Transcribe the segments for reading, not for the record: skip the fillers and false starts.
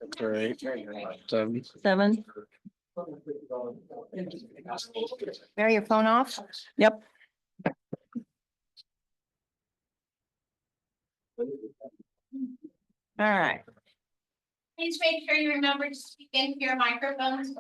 That's right. 7. Mary, your phone off? Yep. All right. Please make sure you remember to speak into your microphones.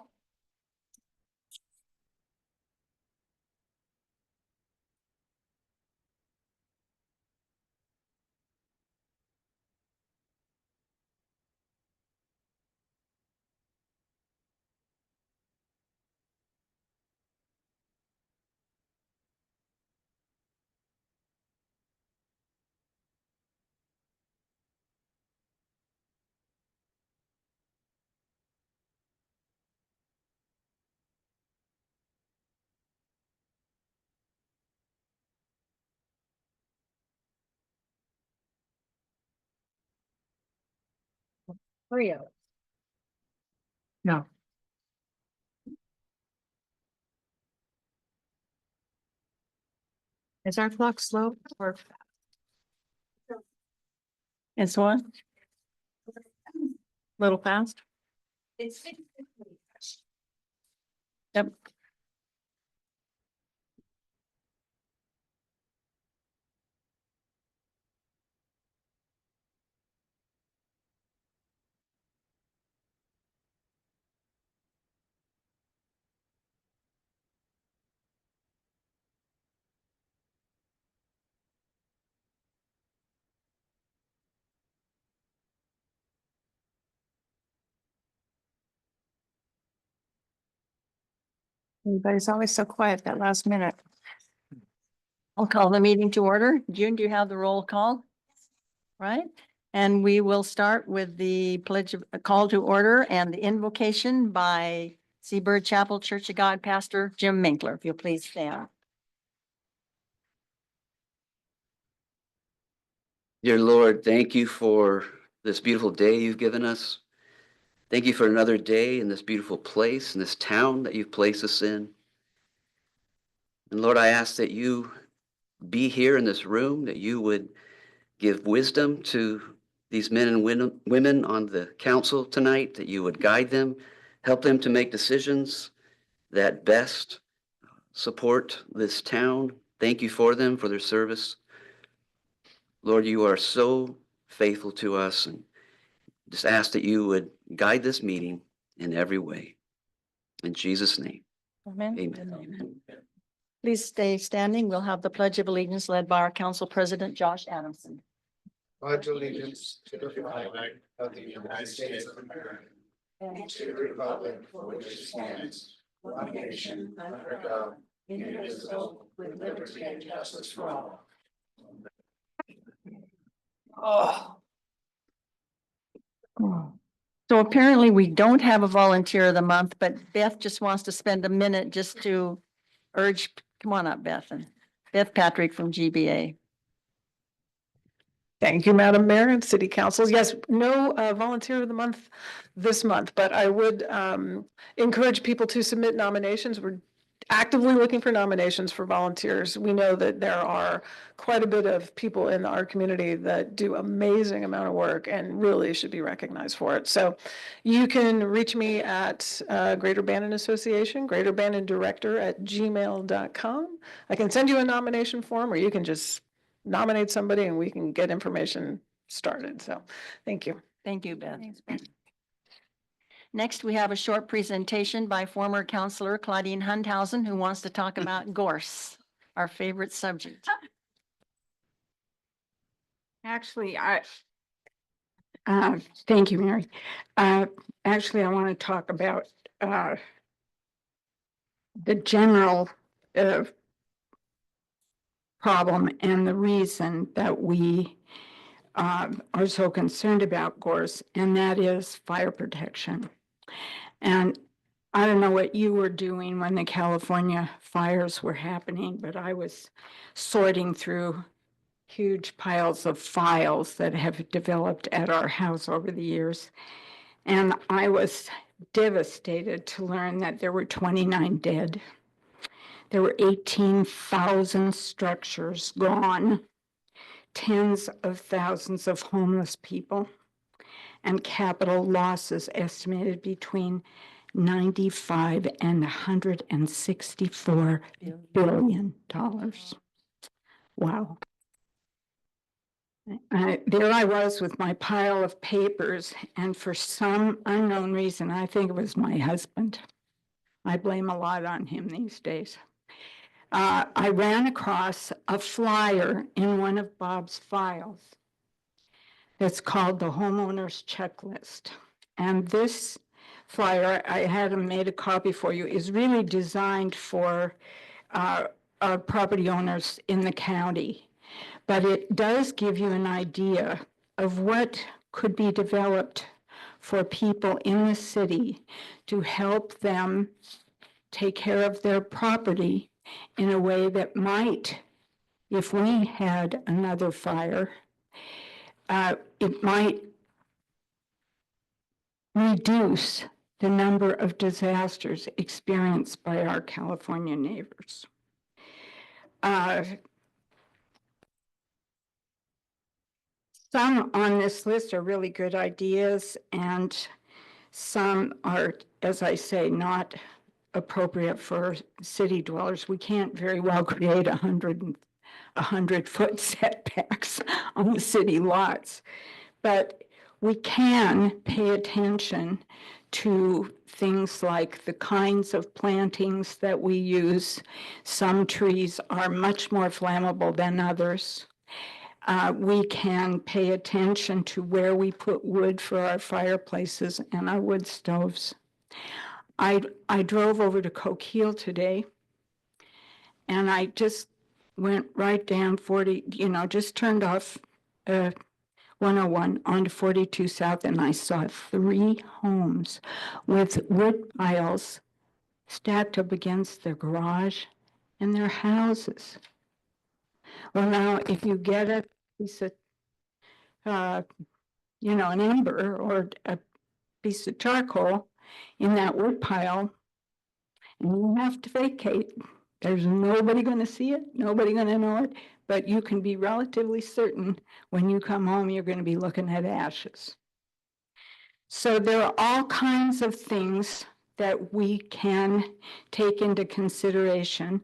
Rio. No. Is our clock slow or? It's what? Little fast? It's Yep. Everybody's always so quiet that last minute. I'll call the meeting to order. June, do you have the roll call? Right? And we will start with the pledge of a call to order and the invocation by Seabird Chapel Church of God Pastor Jim Minkler. If you'll please stand. Dear Lord, thank you for this beautiful day you've given us. Thank you for another day in this beautiful place, in this town that you've placed us in. And Lord, I ask that you be here in this room, that you would give wisdom to these men and women on the council tonight, that you would guide them, help them to make decisions that best support this town. Thank you for them, for their service. Lord, you are so faithful to us, and just ask that you would guide this meeting in every way. In Jesus' name, Amen. amen. Please stay standing. We'll have the Pledge of Allegiance led by our Council President, Josh Adamson. Pledge allegiance to the flag of the United States of America and to the republic for which it stands, one nation under God, indivisible, with liberty and justice for all. Oh. So apparently we don't have a volunteer of the month, but Beth just wants to spend a minute just to urge, come on up, Beth, and Beth Patrick from GBA. Thank you, Madam Mayor and City Councils. Yes, no volunteer of the month this month, but I would encourage people to submit nominations. We're actively looking for nominations for volunteers. We know that there are quite a bit of people in our community that do amazing amount of work and really should be recognized for it. So you can reach me at Greater Bandon Association, greaterbandondirector@gmail.com. I can send you a nomination form, or you can just nominate somebody and we can get information started. So thank you. Thank you, Beth. Next, we have a short presentation by former Councilor Claudine Hundhausen, who wants to talk about gorse, our favorite subject. Actually, thank you, Mary. Actually, I want to talk about the general problem and the reason that we are so concerned about gorse, and that is fire protection. And I don't know what you were doing when the California fires were happening, but I was sorting through huge piles of files that have developed at our house over the years. And I was devastated to learn that there were 29 dead. There were 18,000 structures gone, tens of thousands of homeless people. and capital losses estimated between 95 and $164 billion. Wow. There I was with my pile of papers, and for some unknown reason, I think it was my husband. I blame a lot on him these days. I ran across a flyer in one of Bob's files that's called the Homeowner's Checklist. And this flyer, I had him made a copy for you, is really designed for property owners in the county. But it does give you an idea of what could be developed for people in the city to help them take care of their property in a way that might, if we had another fire, it might reduce the number of disasters experienced by our California neighbors. Some on this list are really good ideas, and some are, as I say, not appropriate for city dwellers. We can't very well create 100-foot setbacks on the city lots, but we can pay attention to things like the kinds of plantings that we use. Some trees are much more flammable than others. We can pay attention to where we put wood for our fireplaces and our wood stoves. I drove over to Coquille today, and I just went right down 40, just turned off 101 onto 42 South, and I saw 3 homes with wood piles stacked up against their garage and their houses. Well, now, if you get a piece of, an ember or a piece of charcoal in that wood pile, and you have to vacate, there's nobody going to see it, nobody going to know it, but you can be relatively certain when you come home, you're going to be looking at ashes. So there are all kinds of things that we can take into consideration.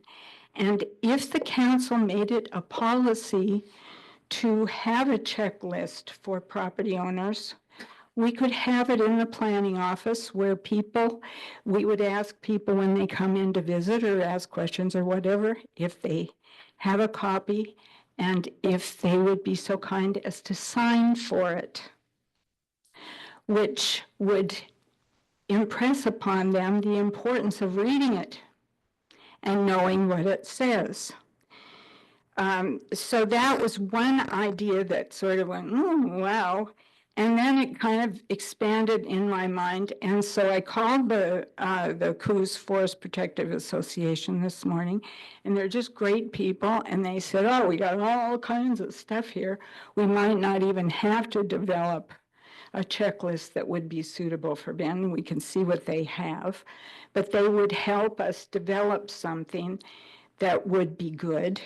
And if the council made it a policy to have a checklist for property owners, we could have it in the planning office where we would ask people when they come in to visit or ask questions or whatever, if they have a copy and if they would be so kind as to sign for it, which would impress upon them the importance of reading it and knowing what it says. So that was one idea that sort of went, wow. And then it kind of expanded in my mind. And so I called the Coos Forest Protective Association this morning, and they're just great people. And they said, oh, we got all kinds of stuff here. We might not even have to develop a checklist that would be suitable for Bandon. We can see what they have, but they would help us develop something that would be good.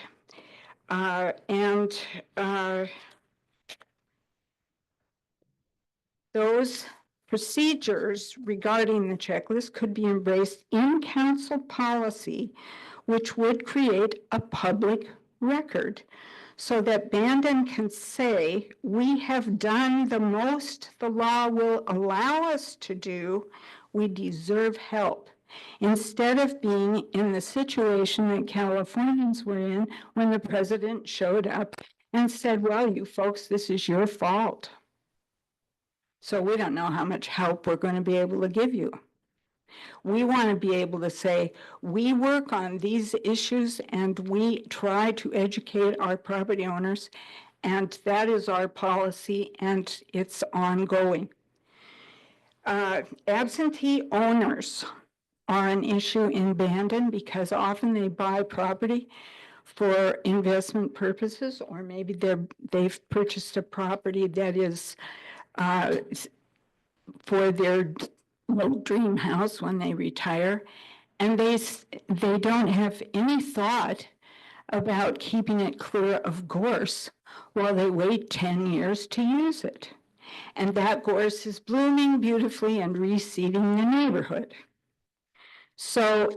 Those procedures regarding the checklist could be embraced in council policy, which would create a public record so that Bandon can say, we have done the most the law will allow us to do, we deserve help. Instead of being in the situation that Californians were in when the president showed up and said, well, you folks, this is your fault. So we don't know how much help we're going to be able to give you. We want to be able to say, we work on these issues and we try to educate our property owners, and that is our policy and it's ongoing. Absentee owners are an issue in Bandon because often they buy property for investment purposes, or maybe they've purchased a property that is for their little dream house when they retire, and they don't have any thought about keeping it clear of gorse while they wait 10 years to use it. and that gorse is blooming beautifully and reseeding the neighborhood. So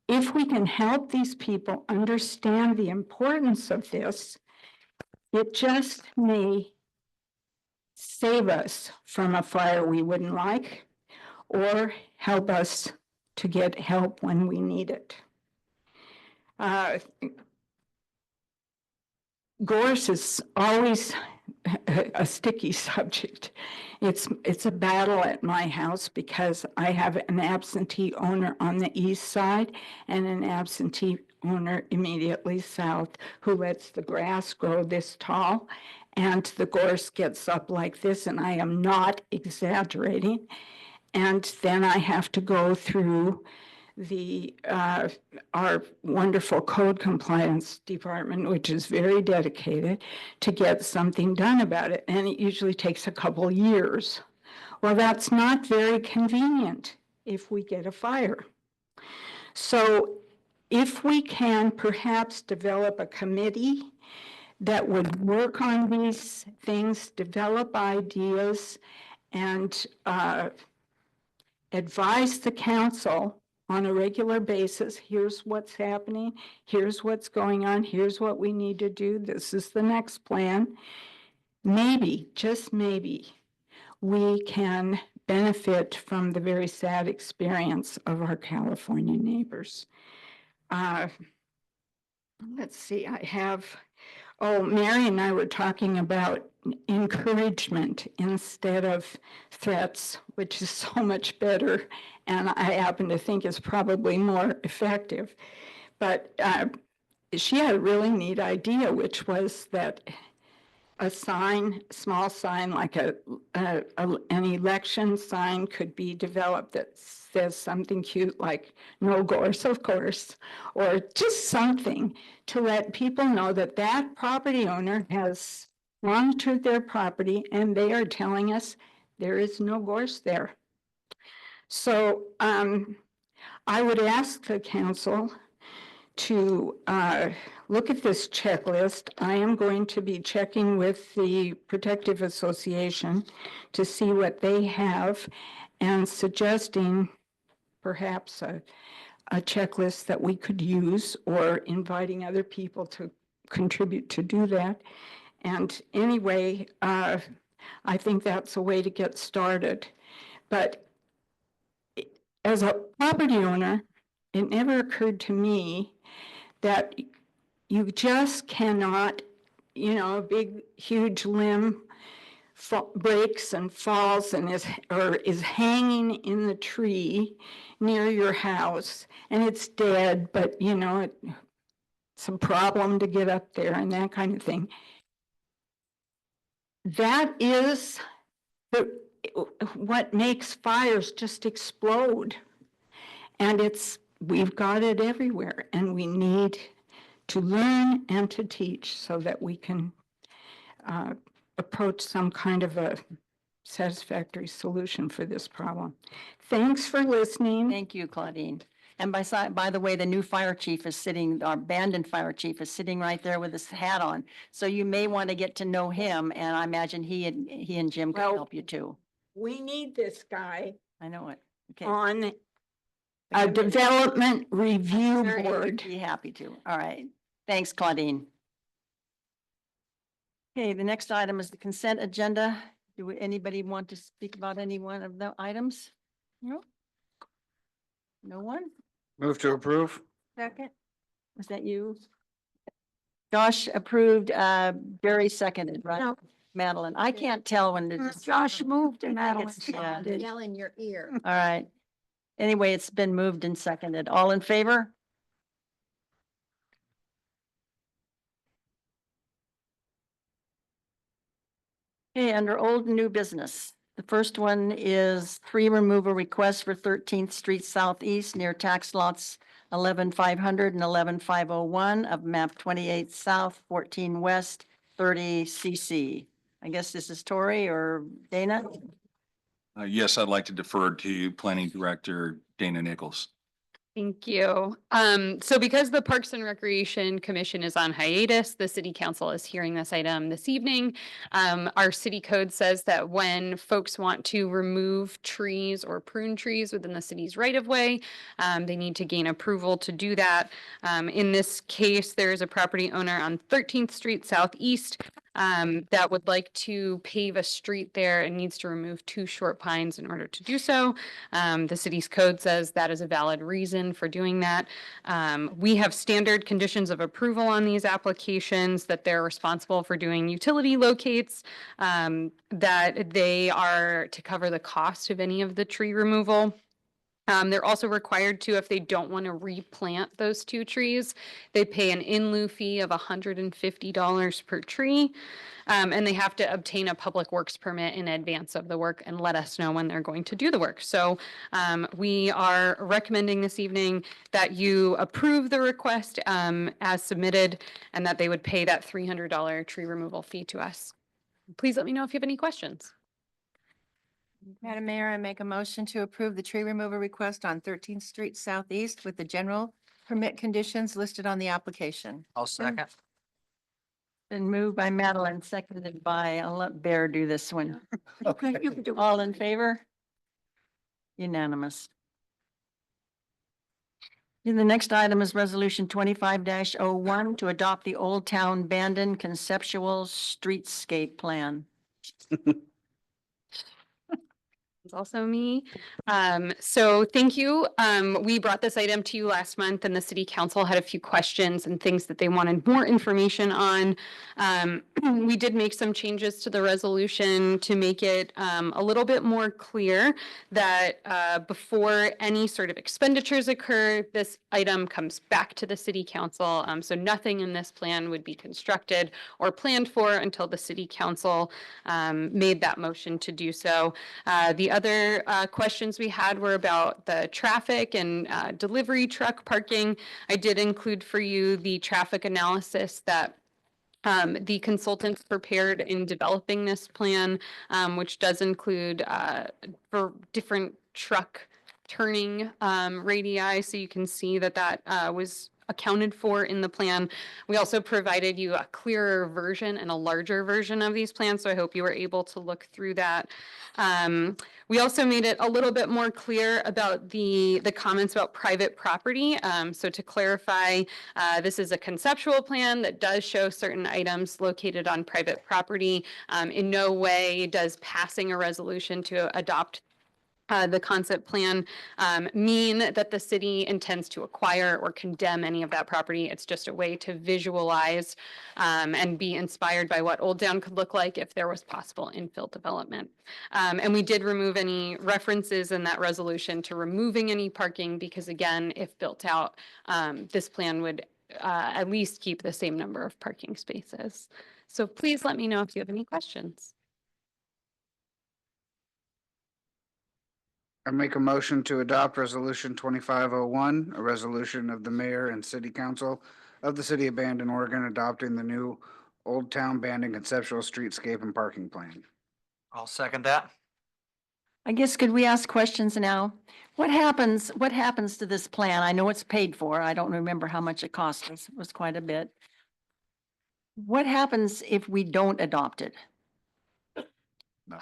if we can help these people understand the importance of this, it just may save us from a fire we wouldn't like, or help us to get help when we need it. Gorse is always a sticky subject. It's a battle at my house because I have an absentee owner on the east side and an absentee owner immediately south who lets the grass grow this tall, and the gorse gets up like this, and I am not exaggerating. And then I have to go through our wonderful code compliance department, which is very dedicated, to get something done about it. And it usually takes a couple years. Well, that's not very convenient if we get a fire. So if we can perhaps develop a committee that would work on these things, develop ideas, and advise the council on a regular basis, here's what's happening, here's what's going on, here's what we need to do, this is the next plan. Maybe, just maybe, we can benefit from the very sad experience of our California neighbors. Let's see, Mary and I were talking about encouragement instead of threats, which is so much better, and I happen to think is probably more effective. But she had a really neat idea, which was that a sign, small sign, like an election sign, could be developed that says something cute like "No gorse, of course," or just something to let people know that that property owner has monitored their property and they are telling us there is no gorse there. So I would ask the council to look at this checklist. I am going to be checking with the Protective Association to see what they have and suggesting perhaps a checklist that we could use, or inviting other people to contribute to do that. And anyway, I think that's a way to get started. But as a property owner, it never occurred to me that you just cannot, a big, huge limb breaks and falls and is hanging in the tree near your house, and it's dead, but it's a problem to get up there and that kind of thing. That is what makes fires just explode. And we've got it everywhere, and we need to learn and to teach so that we can approach some kind of a satisfactory solution for this problem. Thanks for listening. Thank you, Claudine. And by the way, the new fire chief is sitting, our Bandon fire chief is sitting right there with his hat on. So you may want to get to know him, and I imagine he and Jim can help you too. We need this guy I know it. Okay. on a development review Very board. Be happy to. All right. Thanks, Claudine. Okay, the next item is the consent agenda. Anybody want to speak about any one of the items? No? No one? Move to approve. Second? Was that you? Josh approved, Barry seconded, right? No. Madeline, I can't tell when to just. Josh moved and Madeline Yeah. seconded. Yell in your ear. All right. Anyway, it's been moved and seconded. All in favor? Okay, under old and new business. The first one is tree removal request for 13th Street Southeast near tax lots 11,500 and 11,501 of map 28 South, 14 West, 30 CC. I guess this is Tori or Dana? Yes, I'd like to defer to Planning Director Dana Nichols. Thank you. So because the Parks and Recreation Commission is on hiatus, the city council is hearing this item this evening. Our city code says that when folks want to remove trees or prune trees within the city's right of way, they need to gain approval to do that. In this case, there is a property owner on 13th Street Southeast that would like to pave a street there and needs to remove 2 short pines in order to do so. The city's code says that is a valid reason for doing that. We have standard conditions of approval on these applications, that they're responsible for doing utility locates, that they are to cover the cost of any of the tree removal. They're also required to, if they don't want to replant those 2 trees, they pay an in lieu fee of $150 per tree. And they have to obtain a public works permit in advance of the work and let us know when they're going to do the work. So we are recommending this evening that you approve the request as submitted, and that they would pay that $300 tree removal fee to us. Please let me know if you have any questions. Madam Mayor, I make a motion to approve the tree removal request on 13th Street Southeast with the general permit conditions listed on the application. I'll second. Been moved by Madeline, seconded by, I'll let Bear do this one. Okay, you can do. All in favor? Unanimous. And the next item is Resolution 25-01 to adopt the Old Town Bandon Conceptual Streetscape Plan. It's also me. So thank you. We brought this item to you last month, and the city council had a few questions and things that they wanted more information on. We did make some changes to the resolution to make it a little bit more clear that before any sort of expenditures occur, this item comes back to the city council. So nothing in this plan would be constructed or planned for until the city council made that motion to do so. The other questions we had were about the traffic and delivery truck parking. I did include for you the traffic analysis that the consultants prepared in developing this plan, which does include for different truck turning radii. So you can see that that was accounted for in the plan. We also provided you a clearer version and a larger version of these plans, so I hope you were able to look through that. We also made it a little bit more clear about the comments about private property. So to clarify, this is a conceptual plan that does show certain items located on private property. In no way does passing a resolution to adopt the concept plan mean that the city intends to acquire or condemn any of that property. It's just a way to visualize and be inspired by what Old Town could look like if there was possible infill development. And we did remove any references in that resolution to removing any parking because, again, if built out, this plan would at least keep the same number of parking spaces. So please let me know if you have any questions. I make a motion to adopt Resolution 2501, a resolution of the mayor and city council of the city of Bandon, Oregon, adopting the new Old Town Bandon Conceptual Streetscape and Parking Plan. I'll second that. I guess, could we ask questions now? What happens to this plan? I know it's paid for. I don't remember how much it cost us. It was quite a bit. What happens if we don't adopt it?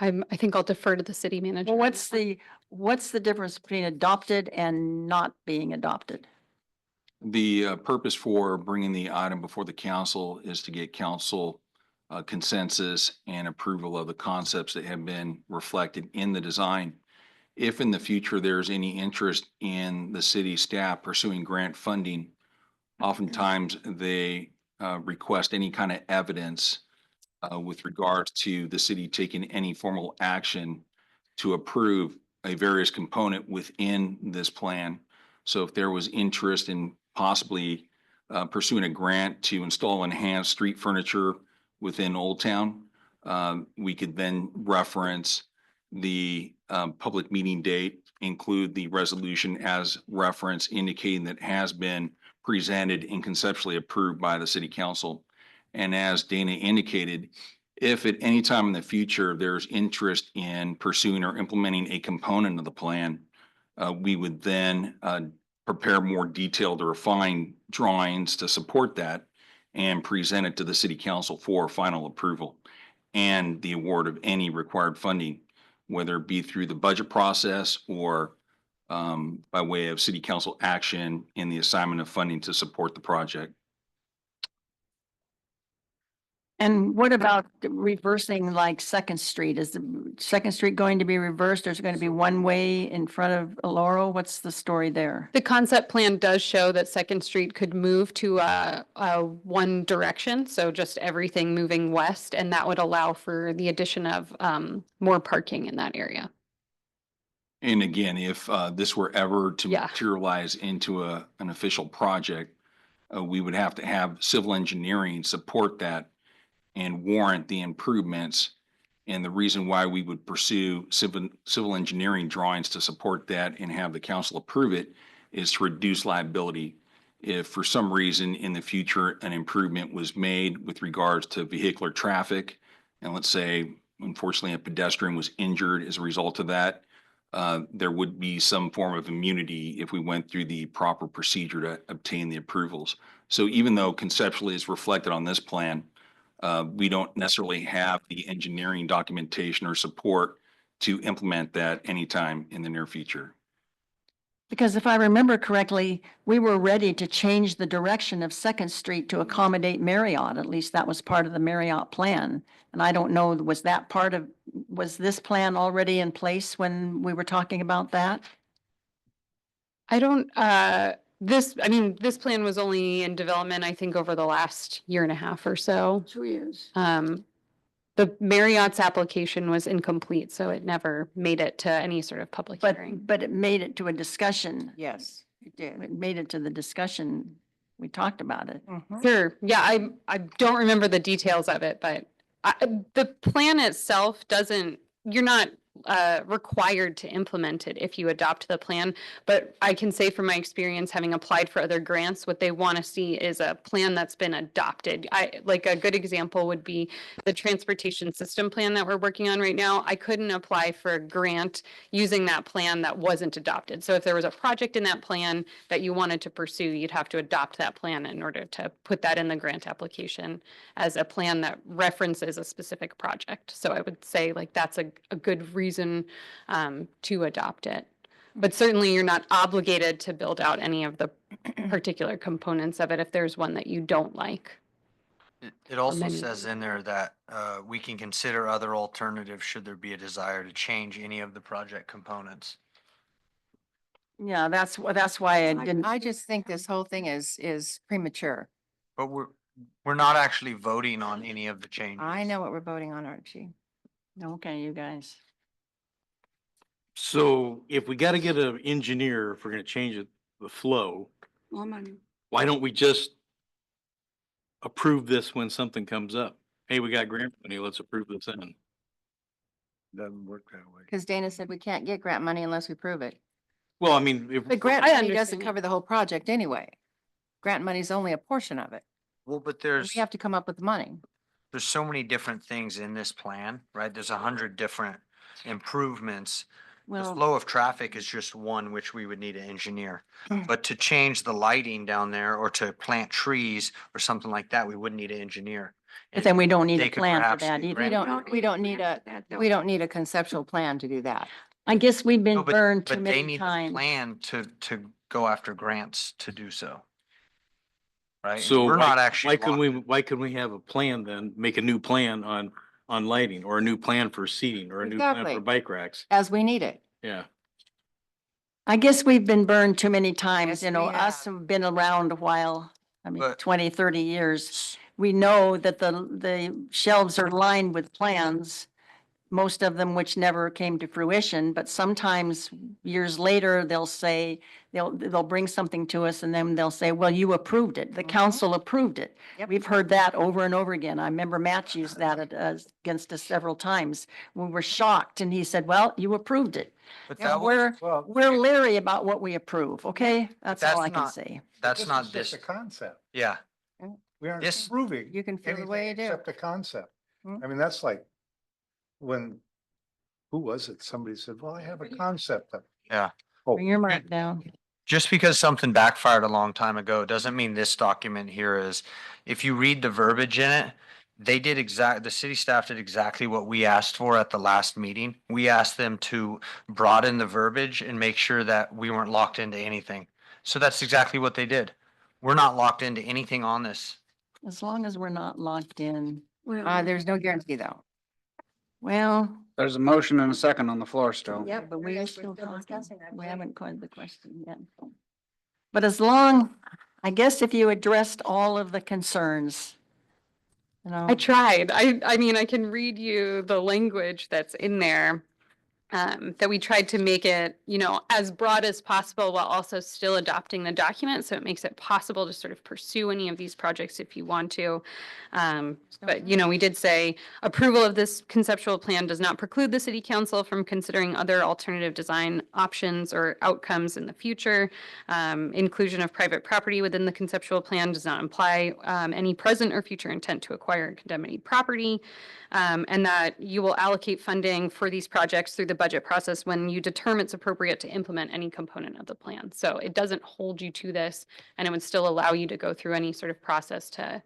I think I'll defer to the city manager. Well, what's the difference between adopted and not being adopted? The purpose for bringing the item before the council is to get council consensus and approval of the concepts that have been reflected in the design. If in the future there's any interest in the city staff pursuing grant funding, oftentimes they request any kind of evidence with regards to the city taking any formal action to approve a various component within this plan. So if there was interest in possibly pursuing a grant to install enhanced street furniture within Old Town, we could then reference the public meeting date, include the resolution as reference indicating that has been presented and conceptually approved by the city council. And as Dana indicated, if at any time in the future there's interest in pursuing or implementing a component of the plan, we would then prepare more detailed or refined drawings to support that and present it to the city council for final approval and the award of any required funding, whether it be through the budget process or by way of city council action in the assignment of funding to support the project. And what about reversing like Second Street? Is the Second Street going to be reversed? There's going to be one way in front of Laurel? What's the story there? The concept plan does show that Second Street could move to a one direction, so just everything moving west, and that would allow for the addition of more parking in that area. And again, if this were ever to Yeah. materialize into an official project, we would have to have civil engineering support that and warrant the improvements. And the reason why we would pursue civil engineering drawings to support that and have the council approve it is to reduce liability. If for some reason in the future, an improvement was made with regards to vehicular traffic, and let's say, unfortunately, a pedestrian was injured as a result of that, there would be some form of immunity if we went through the proper procedure to obtain the approvals. So even though conceptually is reflected on this plan, we don't necessarily have the engineering documentation or support to implement that anytime in the near future. Because if I remember correctly, we were ready to change the direction of Second Street to accommodate Marriott. At least that was part of the Marriott plan. And I don't know, was this plan already in place when we were talking about that? I don't, this plan was only in development, I think, over the last year and a half or so. 2 years. The Marriott's application was incomplete, so it never made it to any sort of public hearing. But it made it to a discussion. Yes, it did. It made it to the discussion. We talked about it. Sure, yeah, I don't remember the details of it, but the plan itself doesn't, you're not required to implement it if you adopt the plan. But I can say from my experience, having applied for other grants, what they want to see is a plan that's been adopted. Like a good example would be the transportation system plan that we're working on right now. I couldn't apply for a grant using that plan that wasn't adopted. So if there was a project in that plan that you wanted to pursue, you'd have to adopt that plan in order to put that in the grant application as a plan that references a specific project. So I would say like that's a good reason to adopt it. But certainly you're not obligated to build out any of the particular components of it if there's one that you don't like. It also many- says in there that we can consider other alternatives should there be a desire to change any of the project components. Yeah, that's why I didn't. I just think this whole thing is premature. But we're not actually voting on any of the changes. I know what we're voting on, Archie. Okay, you guys. So if we gotta get an engineer, if we're gonna change it, the flow, why don't we just approve this when something comes up? Hey, we got grant money, let's approve this in. Doesn't work that way. Because Dana said we can't get grant money unless we prove it. Well, I mean, if, But grant I money doesn't understand. cover the whole project anyway. Grant money is only a portion of it. Well, but We there's have to come up with the money. so many different things in this plan, right? There's 100 different improvements. The Well, flow of traffic is just one which we would need to engineer. But to change the lighting down there or to plant trees or something like that, we wouldn't need an engineer. but then we don't need They a could plan for perhaps that do either. We don't need a conceptual plan to do that. I guess we've been No, burned too But they many need a times. plan to go after grants to do so. Right? so We're why not actually. why couldn't we have a plan then, make a new plan on lighting or a new plan for seating or a new plan Exactly. for bike racks? As we need it. Yeah. I guess we've been burned too many times, Yes, you know, we us have. who've been around a while. I mean, But- 20, 30 years. We know that the shelves are lined with plans, most of them which never came to fruition, but sometimes years later, they'll say, they'll bring something to us and then they'll say, well, you approved it. The Mhm. council approved it. Yep. We've heard that over and over again. I remember Matt used that against us several times. We were shocked and he said, well, you approved it. But Yeah, that was, we're leery about what we approve, okay? That's all that's I can not- say. that's not this, a concept. yeah. We aren't This- approving You can feel the way you anything do. except a concept. Hmm. I mean, that's like when, who was it? Somebody said, well, I have a concept of. Yeah. Oh, Bring your mark down. Just because something backfired a long time ago doesn't mean this document here is, if you read the verbiage in it, the city staff did exactly what we asked for at the last meeting. We asked them to broaden the verbiage and make sure that we weren't locked into anything. So that's exactly what they did. We're not locked into anything on this. As long as we're not locked in. There's no guarantee though. Well, There's a motion and a second on the floor still. yeah, but we are still talking. We haven't coined the question yet. But as long, I guess if you addressed all of the concerns, you know. I tried. I mean, I can read you the language that's in there. That we tried to make it, you know, as broad as possible while also still adopting the document. So it makes it possible to sort of pursue any of these projects if you want to. But, you know, we did say approval of this conceptual plan does not preclude the city council from considering other alternative design options or outcomes in the future. Inclusion of private property within the conceptual plan does not imply any present or future intent to acquire and condemn any property. And that you will allocate funding for these projects through the budget process when you determine it's appropriate to implement any component of the plan. So it doesn't hold you to this, and it would still allow you to go through any sort of process to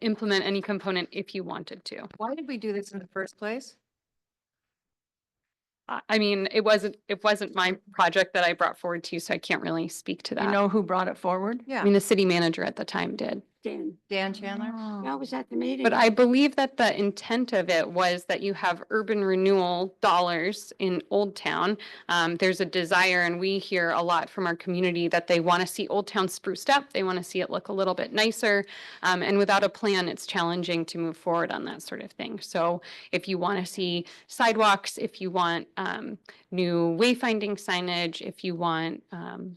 implement any component if you wanted to. Why did we do this in the first place? I mean, it wasn't my project that I brought forward to you, so I can't really speak to that. You know who brought it forward? I mean, the city manager at the time did. Dan Chandler? Oh. was at the meeting. But I believe that the intent of it was that you have urban renewal dollars in Old Town. There's a desire, and we hear a lot from our community that they want to see Old Town spruced up. They want to see it look a little bit nicer. And without a plan, it's challenging to move forward on that sort of thing. So if you want to see sidewalks, if you want new wayfinding signage, if you want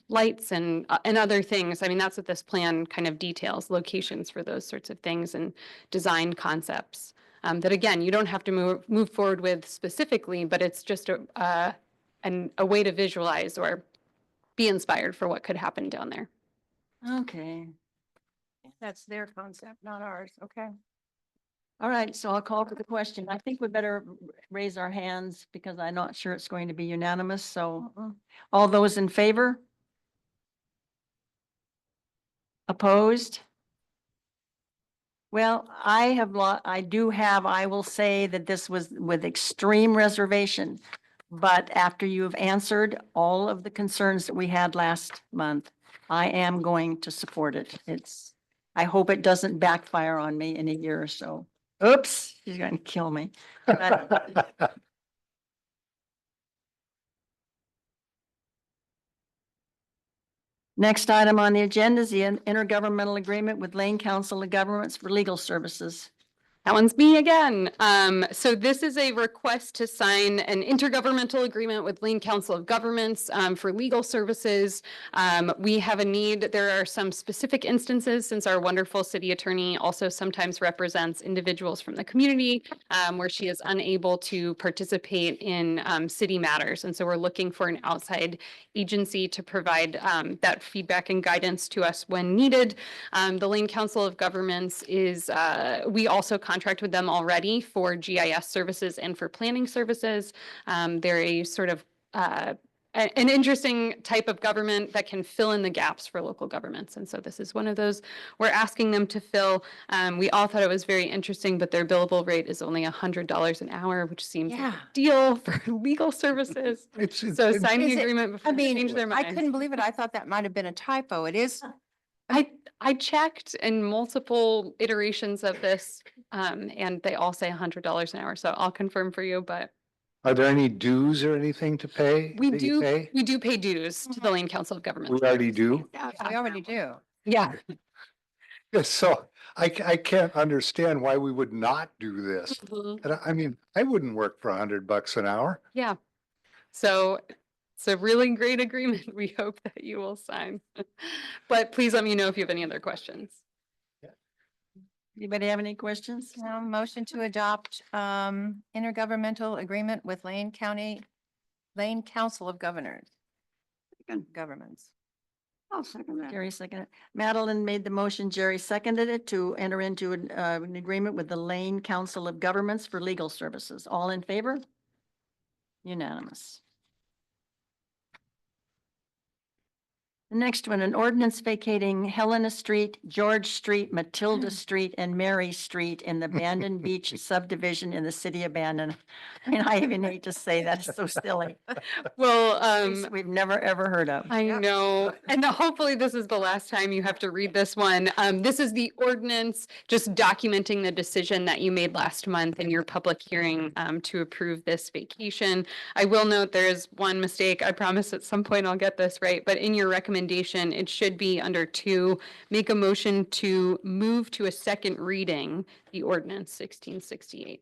lights and other things, I mean, that's what this plan kind of details, locations for those sorts of things and design concepts that, again, you don't have to move forward with specifically, but it's just a way to visualize or be inspired for what could happen down there. Okay. That's their concept, not ours. Okay. All right, so I'll call for the question. I think we better raise our hands because I'm not sure it's going to be unanimous. So all those in favor? Opposed? Well, I will say that this was with extreme reservation. But after you've answered all of the concerns that we had last month, I am going to support it. I hope it doesn't backfire on me in a year or so. Oops, she's going to kill me. But next item on the agenda is the intergovernmental agreement with Lane Council of Governments for legal services. That one's me again. So this is a request to sign an intergovernmental agreement with Lane Council of Governments for legal services. We have a need. There are some specific instances, since our wonderful city attorney also sometimes represents individuals from the community where she is unable to participate in city matters. And so we're looking for an outside agency to provide that feedback and guidance to us when needed. The Lane Council of Governments is, we also contract with them already for GIS services and for planning services. They're a sort of an interesting type of government that can fill in the gaps for local governments. And so this is one of those we're asking them to fill. We all thought it was very interesting, but their billable rate is only $100 an hour, which seems like a deal for legal services. So signing agreement before they change their I minds. couldn't believe it. I thought that might have been a typo. It is. I checked in multiple iterations of this, and they all say $100 an hour. So I'll confirm for you, but Are there any dues or anything to pay? we that you do pay? we do pay dues to the Lane Council of We Governments. already do. We already do. Yeah. Yes, so I can't understand why we would not do this. And I mean, I wouldn't work for $100 an hour. Yeah. So it's a really great agreement. We hope that you will sign. But please let me know if you have any other questions. Anybody have any questions? Motion to adopt intergovernmental agreement with Lane Council of Governments. I'll second that. Jerry seconded. Madeline made the motion. Jerry seconded it to enter into an agreement with the Lane Council of Governments for legal services. All in favor? Unanimous. The next one, an ordinance vacating Helena Street, George Street, Matilda Street, and Mary Street in the Bandon Beach subdivision in the city of Bandon. I mean, I even hate to say that, it's so silly. Well, Place we've never, ever heard of. I know, and hopefully this is the last time you have to read this one. This is the ordinance just documenting the decision that you made last month in your public hearing to approve this vacation. I will note there is one mistake. I promise at some point I'll get this right, but in your recommendation, it should be under 2, make a motion to move to a second reading, the ordinance 1668.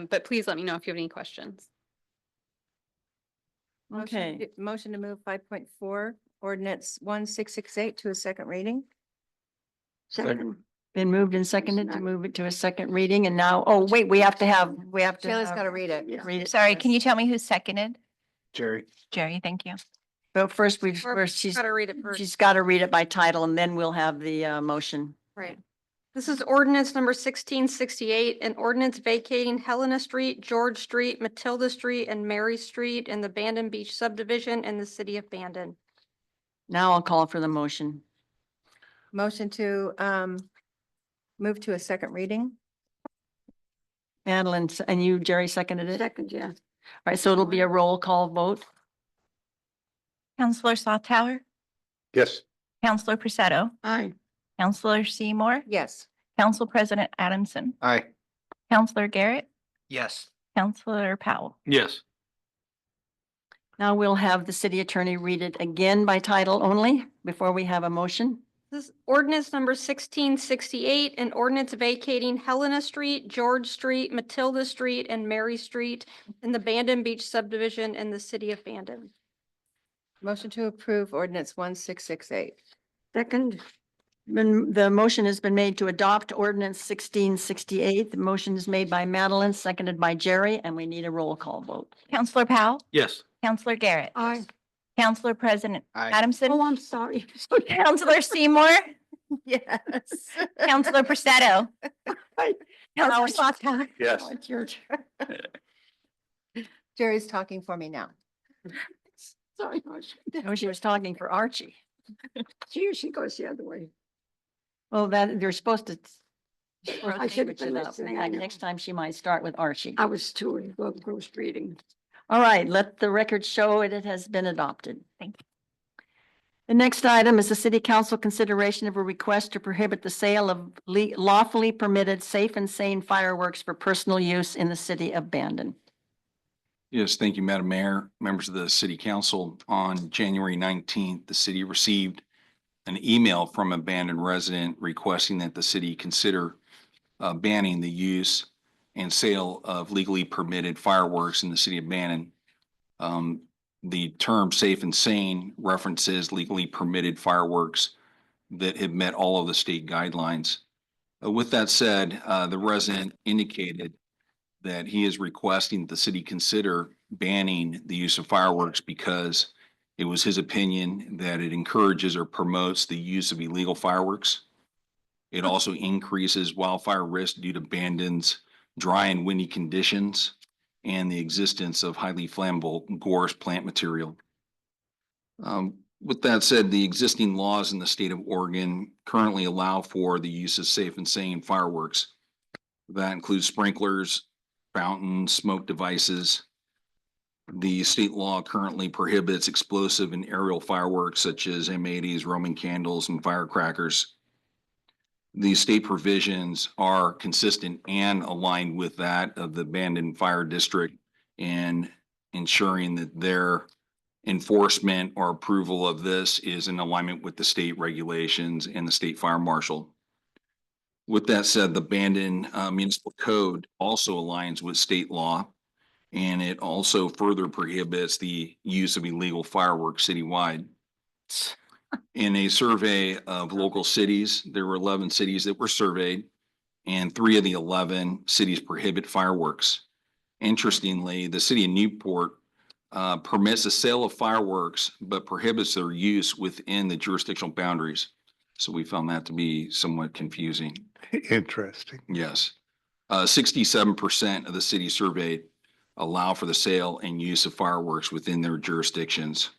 But please let me know if you have any questions. Okay. Motion to move 5.4 ordinance 1668 to a second reading. Second. Been moved and seconded to move it to a second reading and now, oh, wait, we have to. Shayla's got to read it. Read it. Sorry, can you tell me who seconded? Jerry. Jerry, thank you. But first, Got to read it first. she's got to read it by title and then we'll have the motion. Right. This is ordinance number 1668, an ordinance vacating Helena Street, George Street, Matilda Street, and Mary Street in the Bandon Beach subdivision in the city of Bandon. Now I'll call for the motion. Motion to move to a second reading. Madeline, and you, Jerry, seconded it? Second, yeah. All right, so it'll be a roll call vote. Counselor Sawtower, Yes. Counselor Prusetto, Aye. Counselor Seymour, Yes. Council President Adamson, Aye. Counselor Garrett, Yes. Counselor Powell. Yes. Now we'll have the city attorney read it again by title only before we have a motion. This is ordinance number 1668, an ordinance vacating Helena Street, George Street, Matilda Street, and Mary Street in the Bandon Beach subdivision in the city of Bandon. Motion to approve ordinance 1668. Second, The motion has been made to adopt ordinance 1668. The motion is made by Madeline, seconded by Jerry, and we need a roll call vote. Counselor Powell, Yes. Counselor Garrett, aye. Counselor President Aye. Adamson, Oh, I'm sorry. Counselor Seymour, Yes. Counselor Prusetto, Counselor Sawtower. Yes. Oh, it's your turn. Jerry's talking for me now. Sorry. Oh, she was talking for Archie. She goes the other way. Well, that, you're supposed to. I should have been listening, I Like know. next time she might start with Archie. I was too, gross reading. All right, let the record show it has been adopted. Thank you. The next item is the city council consideration of a request to prohibit the sale of lawfully permitted safe and sane fireworks for personal use in the city of Bandon. Yes, thank you, Madam Mayor, members of the city council. On January 19th, the city received an email from a Bandon resident requesting that the city consider banning the use and sale of legally permitted fireworks in the city of Bandon. The term safe and sane references legally permitted fireworks that have met all of the state guidelines. With that said, the resident indicated that he is requesting that the city consider banning the use of fireworks because it was his opinion that it encourages or promotes the use of illegal fireworks. It also increases wildfire risk due to Bandon's dry and windy conditions and the existence of highly flammable gorse plant material. With that said, the existing laws in the state of Oregon currently allow for the use of safe and sane fireworks. That includes sprinklers, fountains, smoke devices. The state law currently prohibits explosive and aerial fireworks such as M80s, Roman candles, and firecrackers. These state provisions are consistent and aligned with that of the Bandon Fire District in ensuring that their enforcement or approval of this is in alignment with the state regulations and the state fire marshal. With that said, the Bandon Municipal Code also aligns with state law, and it also further prohibits the use of illegal fireworks citywide. In a survey of local cities, there were 11 cities that were surveyed, and 3 of the 11 cities prohibit fireworks. Interestingly, the city of Newport permits the sale of fireworks, but prohibits their use within the jurisdictional boundaries. So we found that to be somewhat confusing. Interesting. Yes. 67% of the cities surveyed allow for the sale and use of fireworks within their jurisdictions.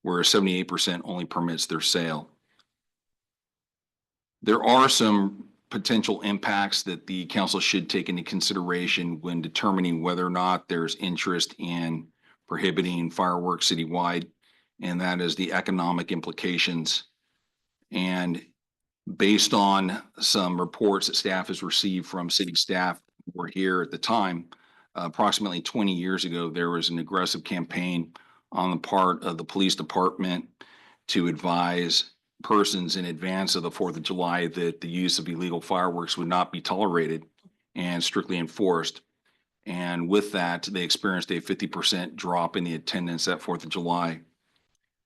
whereas 78% only permits their sale. There are some potential impacts that the council should take into consideration when determining whether or not there's interest in prohibiting fireworks citywide, and that is the economic implications. And based on some reports that staff has received from city staff who were here at the time, approximately 20 years ago, there was an aggressive campaign on the part of the police department to advise persons in advance of the 4th of July that the use of illegal fireworks would not be tolerated and strictly enforced. And with that, they experienced a 50% drop in the attendance at 4th of July.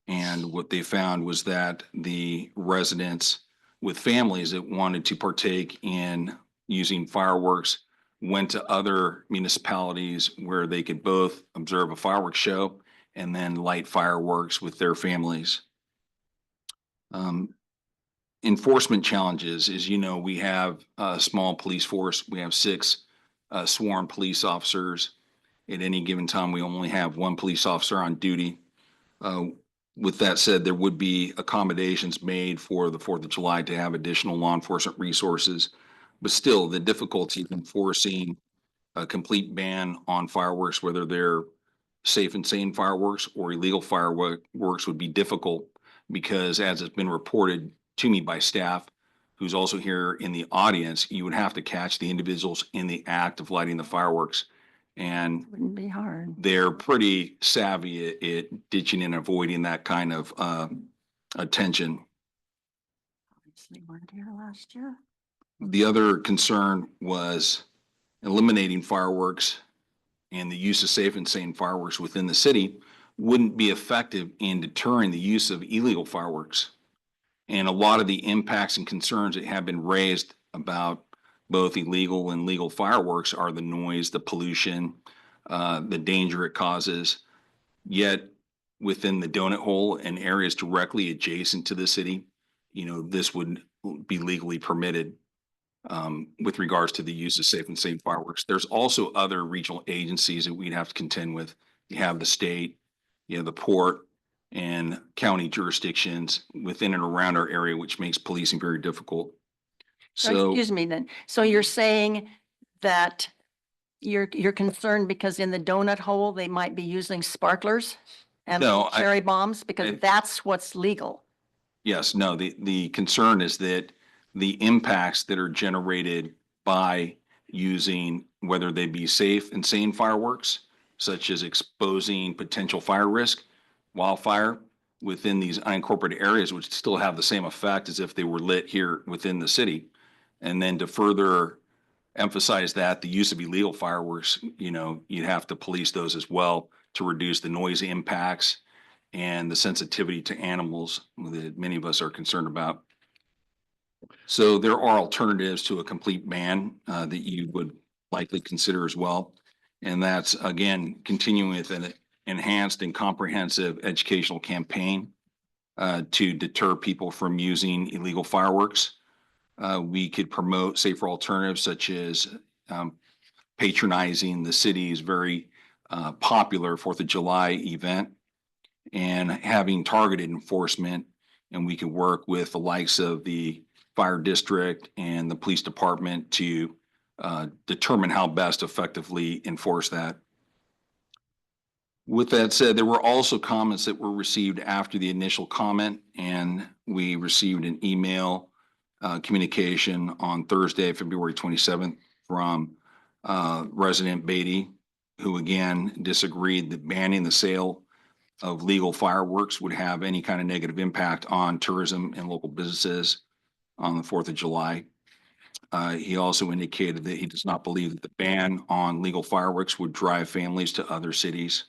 And what they found was that the residents with families that wanted to partake in using fireworks went to other municipalities where they could both observe a fireworks show and then light fireworks with their families. Enforcement challenges, as you know, we have a small police force. We have 6 sworn police officers. At any given time, we only have 1 police officer on duty. With that said, there would be accommodations made for the 4th of July to have additional law enforcement resources. But still, the difficulty of enforcing a complete ban on fireworks, whether they're safe and sane fireworks or illegal fireworks, would be difficult because, as has been reported to me by staff, who's also here in the audience, you would have to catch the individuals in the act of lighting the fireworks. And Wouldn't be hard. they're pretty savvy at ditching and avoiding that kind of attention. Obviously weren't here last year. The other concern was eliminating fireworks and the use of safe and sane fireworks within the city wouldn't be effective in deterring the use of illegal fireworks. And a lot of the impacts and concerns that have been raised about both illegal and legal fireworks are the noise, the pollution, the danger it causes. Yet within the donut hole and areas directly adjacent to the city, this would be legally permitted with regards to the use of safe and sane fireworks. There's also other regional agencies that we'd have to contend with. You have the state, the port, and county jurisdictions within and around our area, which makes policing very difficult. So, Excuse me then. So you're saying that you're concerned because in the donut hole, they might be using sparklers and No, cherry bombs because that's what's legal. yes, no, the concern is that the impacts that are generated by using, whether they be safe and sane fireworks, such as exposing potential fire risk, wildfire within these unincorporated areas, which still have the same effect as if they were lit here within the city. And then to further emphasize that, the use of illegal fireworks, you'd have to police those as well to reduce the noise impacts and the sensitivity to animals that many of us are concerned about. So there are alternatives to a complete ban that you would likely consider as well. And that's, again, continuing with an enhanced and comprehensive educational campaign to deter people from using illegal fireworks. We could promote safer alternatives such as patronizing the city's very popular 4th of July event and having targeted enforcement. And we could work with the likes of the fire district and the police department to determine how best effectively enforce that. With that said, there were also comments that were received after the initial comment, and we received an email communication on Thursday, February 27th from resident Beatty, who again disagreed that banning the sale of legal fireworks would have any kind of negative impact on tourism and local businesses on the 4th of July. He also indicated that he does not believe that the ban on legal fireworks would drive families to other cities.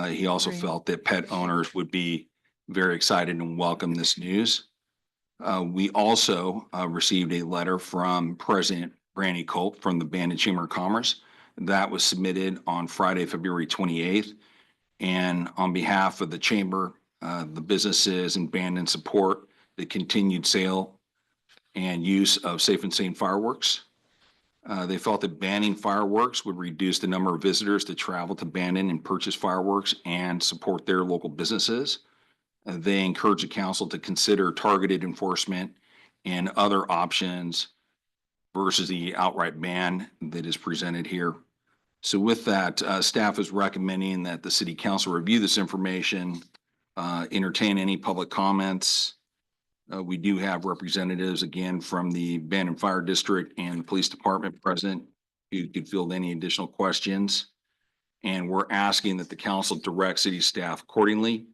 He also felt that pet owners would be very excited and welcome this news. We also received a letter from President Brandy Culp from the Bandon Chamber of Commerce that was submitted on Friday, February 28th. And on behalf of the chamber, the businesses in Bandon support the continued sale and use of safe and sane fireworks. They felt that banning fireworks would reduce the number of visitors that travel to Bandon and purchase fireworks and support their local businesses. They encourage the council to consider targeted enforcement and other options versus the outright ban that is presented here. So with that, staff is recommending that the city council review this information, entertain any public comments. We do have representatives again from the Bandon Fire District and the Police Department present who could field any additional questions. And we're asking that the council direct city staff accordingly.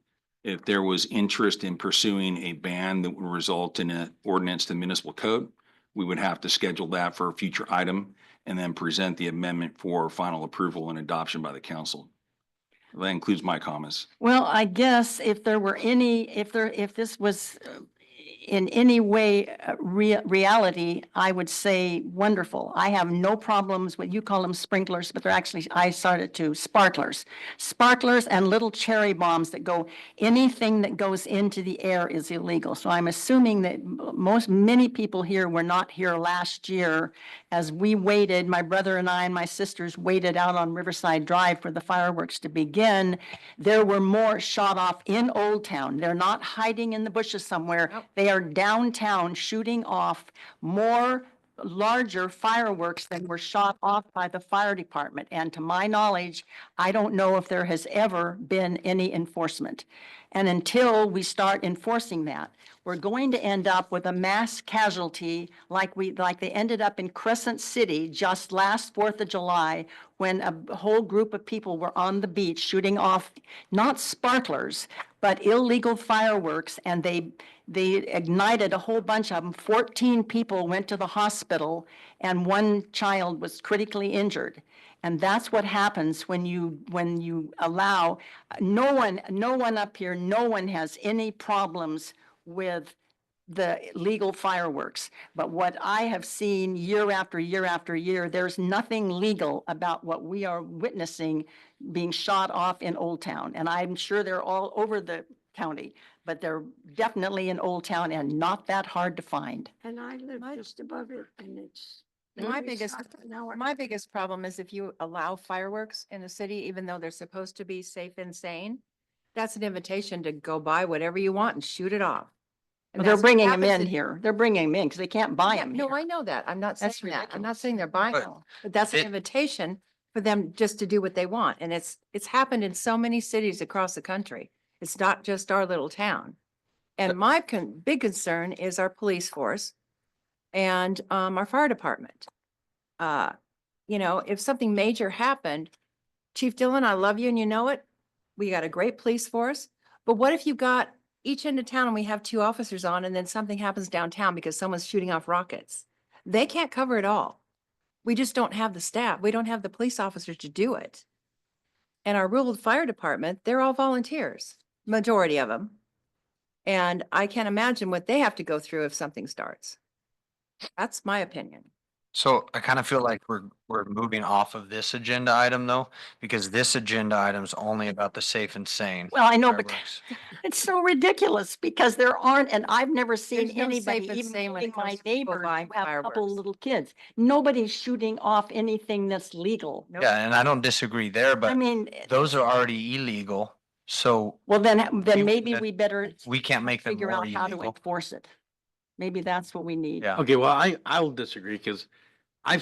If there was interest in pursuing a ban that would result in an ordinance to municipal code, we would have to schedule that for a future item and then present the amendment for final approval and adoption by the council. That includes my comments. Well, I guess if there were any, if this was in any way reality, I would say wonderful. I have no problems with, you call them sprinklers, but they're actually, I started to sparklers. Sparklers and little cherry bombs that go, anything that goes into the air is illegal. So I'm assuming that many people here were not here last year as we waited, my brother and I and my sisters waited out on Riverside Drive for the fireworks to begin. There were more shot off in Old Town. They're not hiding in the bushes somewhere. Nope. They are downtown shooting off more larger fireworks than were shot off by the fire department. And to my knowledge, I don't know if there has ever been any enforcement. And until we start enforcing that, we're going to end up with a mass casualty like they ended up in Crescent City just last 4th of July when a whole group of people were on the beach shooting off, not sparklers, but illegal fireworks, and they ignited a whole bunch of them. 14 people went to the hospital and one child was critically injured. And that's what happens when you allow, no one up here, no one has any problems with the legal fireworks. But what I have seen year after year after year, there's nothing legal about what we are witnessing being shot off in Old Town. And I'm sure they're all over the county, but they're definitely in Old Town and not that hard to find. And I live just above it and it's. My biggest problem is if you allow fireworks in the city, even though they're supposed to be safe and sane, that's an invitation to go buy whatever you want and shoot it off. And They're that's what bringing them happens in here. They're bringing them in because they can't buy Yeah, them no, here. I know that. I'm not saying That's that. I'm not ridiculous. saying they're buying But them, but that's an it- invitation for them just to do what they want. And it's happened in so many cities across the country. It's not just our little town. And my big concern is our police force and our fire department. If something major happened, Chief Dillon, I love you and you know it. We got a great police force. But what if you got each end of town and we have 2 officers on and then something happens downtown because someone's shooting off rockets? They can't cover it all. We just don't have the staff. We don't have the police officers to do it. And our rural fire department, they're all volunteers, majority of them. And I can't imagine what they have to go through if something starts. That's my opinion. So I kind of feel like we're moving off of this agenda item though, because this agenda item is only about the safe and sane. Well, I know, but fireworks. it's so ridiculous because there aren't, and I've never seen There's no anybody, safe and even sane when it my comes to people neighbors buying who have a couple fireworks. little kids. Nobody's shooting off anything that's legal. Nope. Yeah, and I don't disagree there, I but mean, those are already illegal. So well, then we- maybe that- we better we can't make them figure more out how to illegal. enforce it. Maybe that's what we need. Yeah. Okay, well, I'll disagree because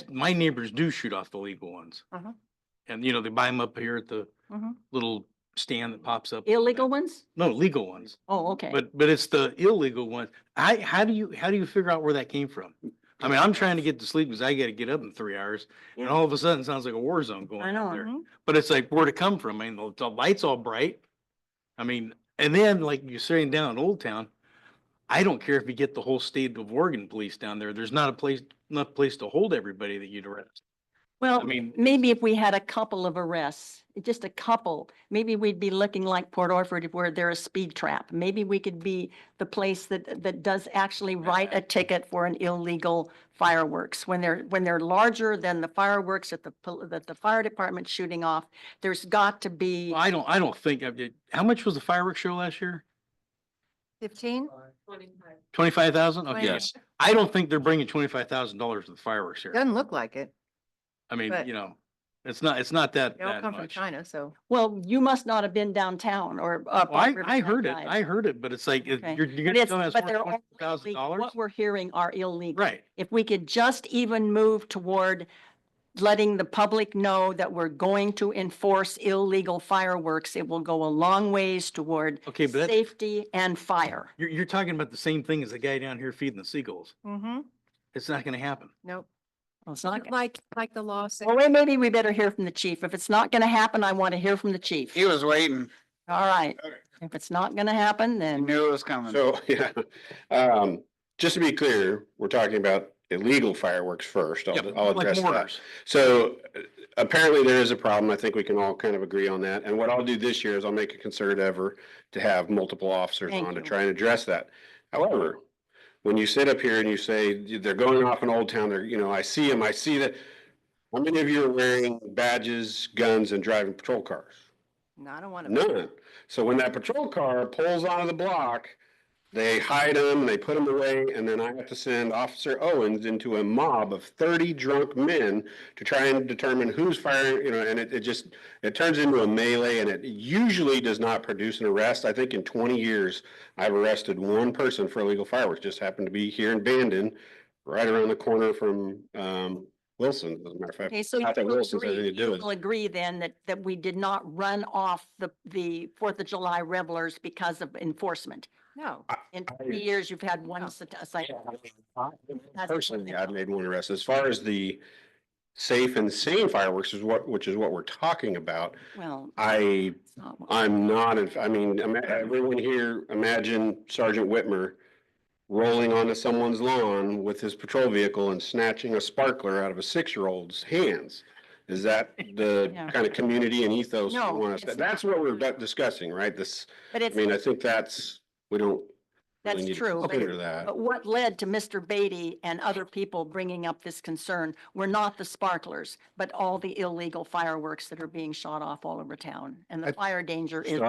my neighbors do shoot off the legal ones. Uh-huh. And they buy them up here at the Mhm. little stand that pops up. Illegal ones? No, legal ones. Oh, okay. But it's the illegal one. How do you figure out where that came from? I mean, I'm trying to get to sleep because I gotta get up in 3 hours and Yeah. all of a sudden it sounds like a war zone going I know. on there. Mhm. But it's like, where'd it come from? I mean, the light's all bright. I mean, and then like you're saying down in Old Town, I don't care if you get the whole state of Oregon police down there. There's not enough place to hold everybody that you'd arrest. Well, I mean, maybe if we had a couple of arrests, just a couple, maybe we'd be looking like Port Orford where there's a speed trap. Maybe we could be the place that does actually write a ticket for an illegal fireworks. When they're larger than the fireworks that the fire department's shooting off, there's got to be. I don't think, how much was the fireworks show last year? 15? 25,000? Okay. Yes. I don't think they're bringing $25,000 to the fireworks here. Doesn't look like it. I mean, but- It's not that, They all that come from much. China, so. Well, you must not have been downtown or up. Well, on I heard it. Riverside Drive. I heard it, but it's like, Okay. you're But gonna it's, tell me it's but worth they're all $20,000? what we're hearing are illegal. Right. If we could just even move toward letting the public know that we're going to enforce illegal fireworks, it will go a long ways toward Okay, but that, safety and fire. you're talking about the same thing as the guy down here feeding the seagulls. Mm-hmm. It's not gonna happen. Nope. Well, it's not, Like the law says. well, wait, maybe we better hear from the chief. If it's not gonna happen, I want to hear from the chief. He was waiting. All right. If it's not gonna happen, He then knew it was coming. So, yeah, just to be clear, we're talking about illegal fireworks first. Yeah, I'll like address that. mortars. So apparently there is a problem. I think we can all kind of agree on that. And what I'll do this year is I'll make a concerted effort to have multiple officers Thank on to you. try and address that. However, when you sit up here and you say they're going off in Old Town, I see them, I see that. How many of you are wearing badges, guns, and driving patrol cars? No, I don't want to. None. So when that patrol car pulls onto the block, they hide them, they put them away, and then I have to send Officer Owens into a mob of 30 drunk men to try and determine who's firing, and it turns into a melee, and it usually does not produce an arrest. I think in 20 years, I've arrested one person for illegal fireworks. Just happened to be here in Bandon, right around the corner from Wilson, as a matter of fact. okay, so Not that Wilson's anything to do you with will it. agree then that we did not run off the 4th of July revelers because of enforcement. No. In 3 years, you've had one citation. Personally, I've made one arrest. As far as the safe and sane fireworks which is what we're talking about, Well. I'm it's not what- not, everyone here, imagine Sergeant Whitmer rolling onto someone's lawn with his patrol vehicle and snatching a sparkler out of a 6-year-old's hands. Is that the Yeah. kind of community and ethos we No, want to, it's that's what we're discussing, right? This, But I it's, mean, I think we don't that's really need true. to but- consider that. But what led to Mr. Beatty and other people bringing up this concern were not the sparklers, but all the illegal fireworks that are being shot off all over town. And the I- fire danger is,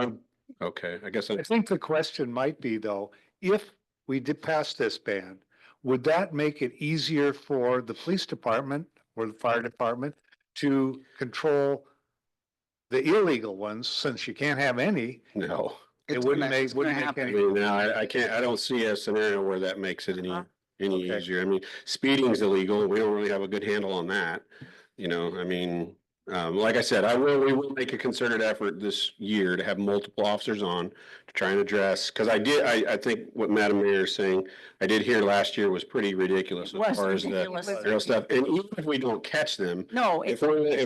Okay, I guess I think the question might be though, if we did pass this ban, would that make it easier for the police department or the fire department to control the illegal ones, since you can't have any? no. It It's wouldn't gonna- make, it's gonna wouldn't make happen. I any. mean, no, I can't, I don't see a scenario where that makes it any Okay. easier. I mean, speeding's illegal, and we don't really have a good handle on that. Like I said, we will make a concerted effort this year to have multiple officers on to try and address, because I think what Madam Mayor is saying, I did hear last year was pretty ridiculous It as was far as the ridiculous. aerial stuff. And even if we don't catch them, no, if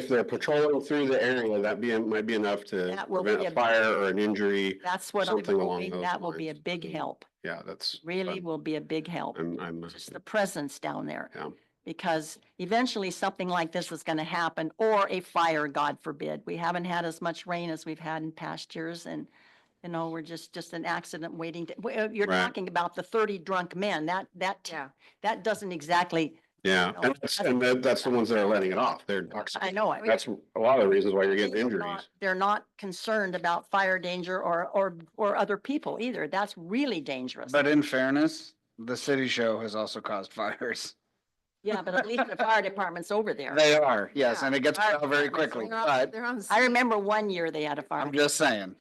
they're patrolling through the area, might be enough to That will prevent be a a- fire or an injury. that's what I'm something along hoping. those That will be a lines. big help. Yeah, that's. Really will be a big help. I'm, Just the presence down there. Yeah. Because eventually something like this is going to happen, or a fire, God forbid. We haven't had as much rain as we've had in past years, and we're just an accident waiting to, you're Right. talking about the 30 drunk men. Yeah. That doesn't exactly, yeah, No, that's the ones that are letting it off. I know it. That's a lot of the reasons why you're getting injuries. They're not concerned about fire danger or other people either. That's really dangerous. But in fairness, the city show has also caused fires. Yeah, but at least the fire department's over there. They are, yes, Yeah. and it gets put out very quickly, but They're on. I remember one year they had a fire. I'm just saying.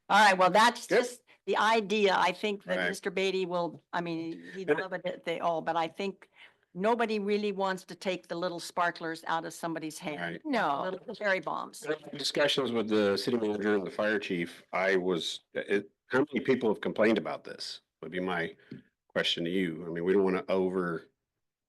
All right, well, that's just the idea. I think that Right. Mr. Beatty will, he'd And- love it if they all, but I think nobody really wants to take the little sparklers out of somebody's hand. Right. No. Little cherry bombs. In discussions with the city manager and the fire chief, how many people have complained about this? Would be my question to you. I mean, we don't want to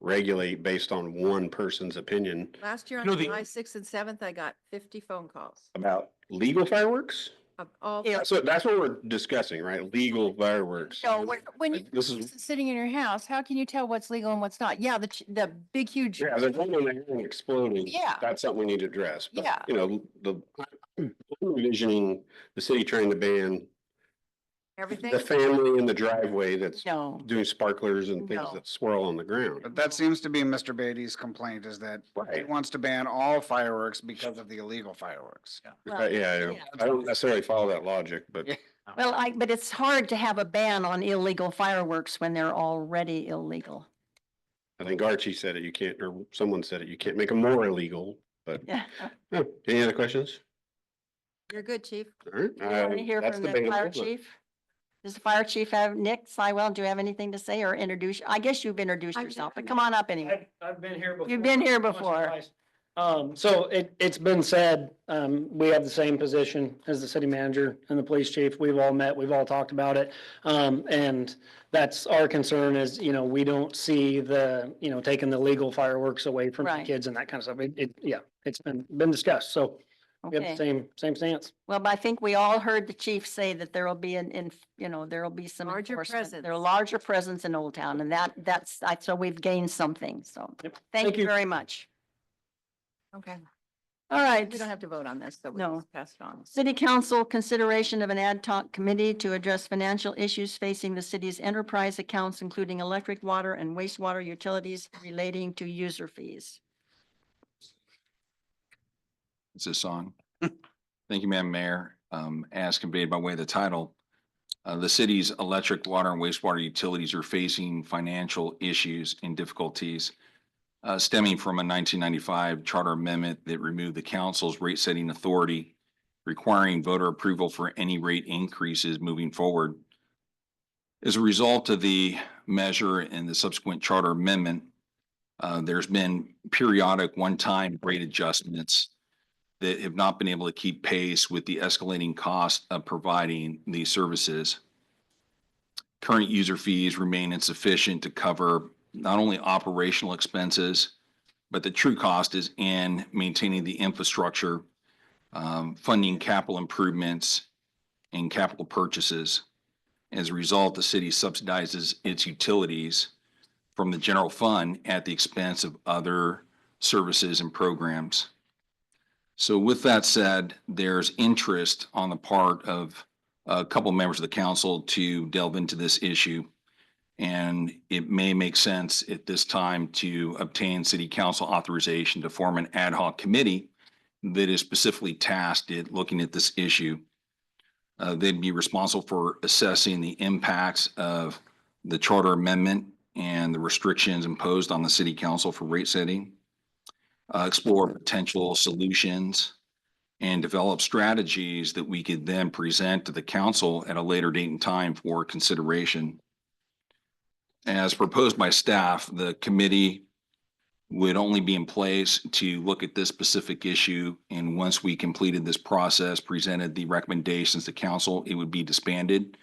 regulate based on one person's opinion Last year You know, on the- July 6th and 7th, I got 50 phone calls about legal fireworks. of all. Yeah. So that's what we're discussing, right? Legal fireworks. No, When you, This is, sitting in your house, how can you tell what's legal and what's not? Yeah, the big, huge. yeah, there's one on there and exploding. Yeah. That's something we need to address. But, Yeah. I'm envisioning the city trying to ban Everything. the family in the driveway that's No, doing sparklers and things No. that swirl on the ground. But that seems to be Mr. Beatty's complaint, is that he Right. wants to ban all fireworks because of the illegal fireworks. well, Yeah, I don't necessarily follow that logic, but Yeah. but it's hard to have a ban on illegal fireworks when they're already illegal. I think Archie said it, you can't, or someone said it, you can't make them more illegal. but Yeah. any other questions? You're good, chief. All right. Do you want to hear That's from the debatable, fire but- chief? Does the fire chief have, Nick Sywell, do you have anything to say or introduce? I guess you've introduced yourself, but come on up anyway. I've been here before. You've been here once or before. twice. So it's been said, we have the same position as the city manager and the police chief. We've all met, we've all talked about it. And that's our concern is, we don't see the, taking the legal fireworks away from the Right. kids and that kind of stuff. It's been discussed. So we have the Okay. same stance. Well, but I think we all heard the chief say that there will be there will be some Larger enforcement. There are presence. larger presence in Old Town and so we've gained something. So Yep. thank you very much. Okay. All right. We don't have to vote on this, so No. we'll just pass it on. City Council consideration of an ad hoc committee to address financial issues facing the city's enterprise accounts, including electric, water, and wastewater utilities relating to user fees. Is this on? Thank you, Madam Mayor. As conveyed by way of the title, the city's electric, water, and wastewater utilities are facing financial issues and difficulties stemming from a 1995 charter amendment that removed the council's rate-setting authority, requiring voter approval for any rate increases moving forward. As a result of the measure and the subsequent charter amendment, there's been periodic one-time rate adjustments that have not been able to keep pace with the escalating cost of providing these services. Current user fees remain insufficient to cover not only operational expenses, but the true cost is in maintaining the infrastructure, funding capital improvements and capital purchases. As a result, the city subsidizes its utilities from the general fund at the expense of other services and programs. So with that said, there's interest on the part of a couple members of the council to delve into this issue. And it may make sense at this time to obtain city council authorization to form an ad hoc committee that is specifically tasked at looking at this issue. They'd be responsible for assessing the impacts of the charter amendment and the restrictions imposed on the city council for rate setting, explore potential solutions, and develop strategies that we could then present to the council at a later date and time for consideration. As proposed by staff, the committee would only be in place to look at this specific issue. And once we completed this process, presented the recommendations to council, it would be disbanded.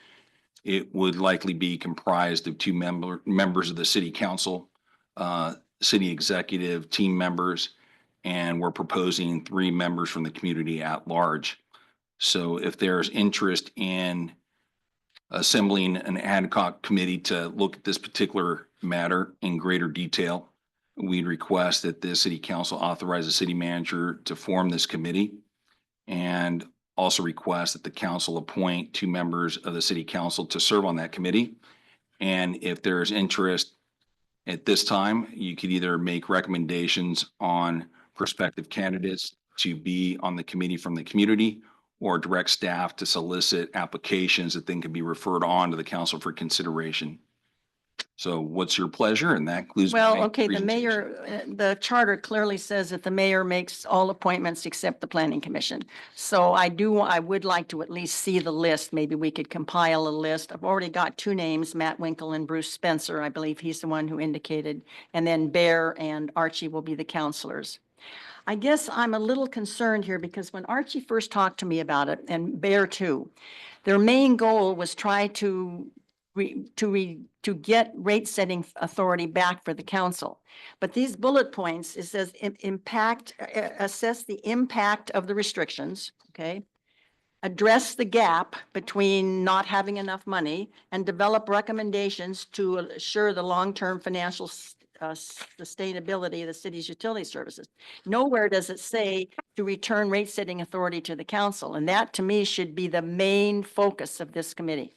It would likely be comprised of two members of the city council, city executive team members, and we're proposing 3 members from the community at large. So if there's interest in assembling an ad hoc committee to look at this particular matter in greater detail, we'd request that the city council authorize the city manager to form this committee, and also request that the council appoint 2 members of the city council to serve on that committee. And if there is interest at this time, you could either make recommendations on prospective candidates to be on the committee from the community, or direct staff to solicit applications that then can be referred on to the council for consideration. So what's your pleasure? And that includes. Well, my okay, the presentation. mayor, the charter clearly says that the mayor makes all appointments except the planning commission. So I would like to at least see the list. Maybe we could compile a list. I've already got 2 names, Matt Winkle and Bruce Spencer. I believe he's the one who indicated. And then Bear and Archie will be the counselors. I guess I'm a little concerned here because when Archie first talked to me about it, and Bear too, their main goal was try to get rate setting authority back for the council. But these bullet points, it says assess the impact of the restrictions, okay? Address the gap between not having enough money and develop recommendations to assure the long-term financial sustainability of the city's utility services. Nowhere does it say to return rate setting authority to the council. And that to me should be the main focus of this committee.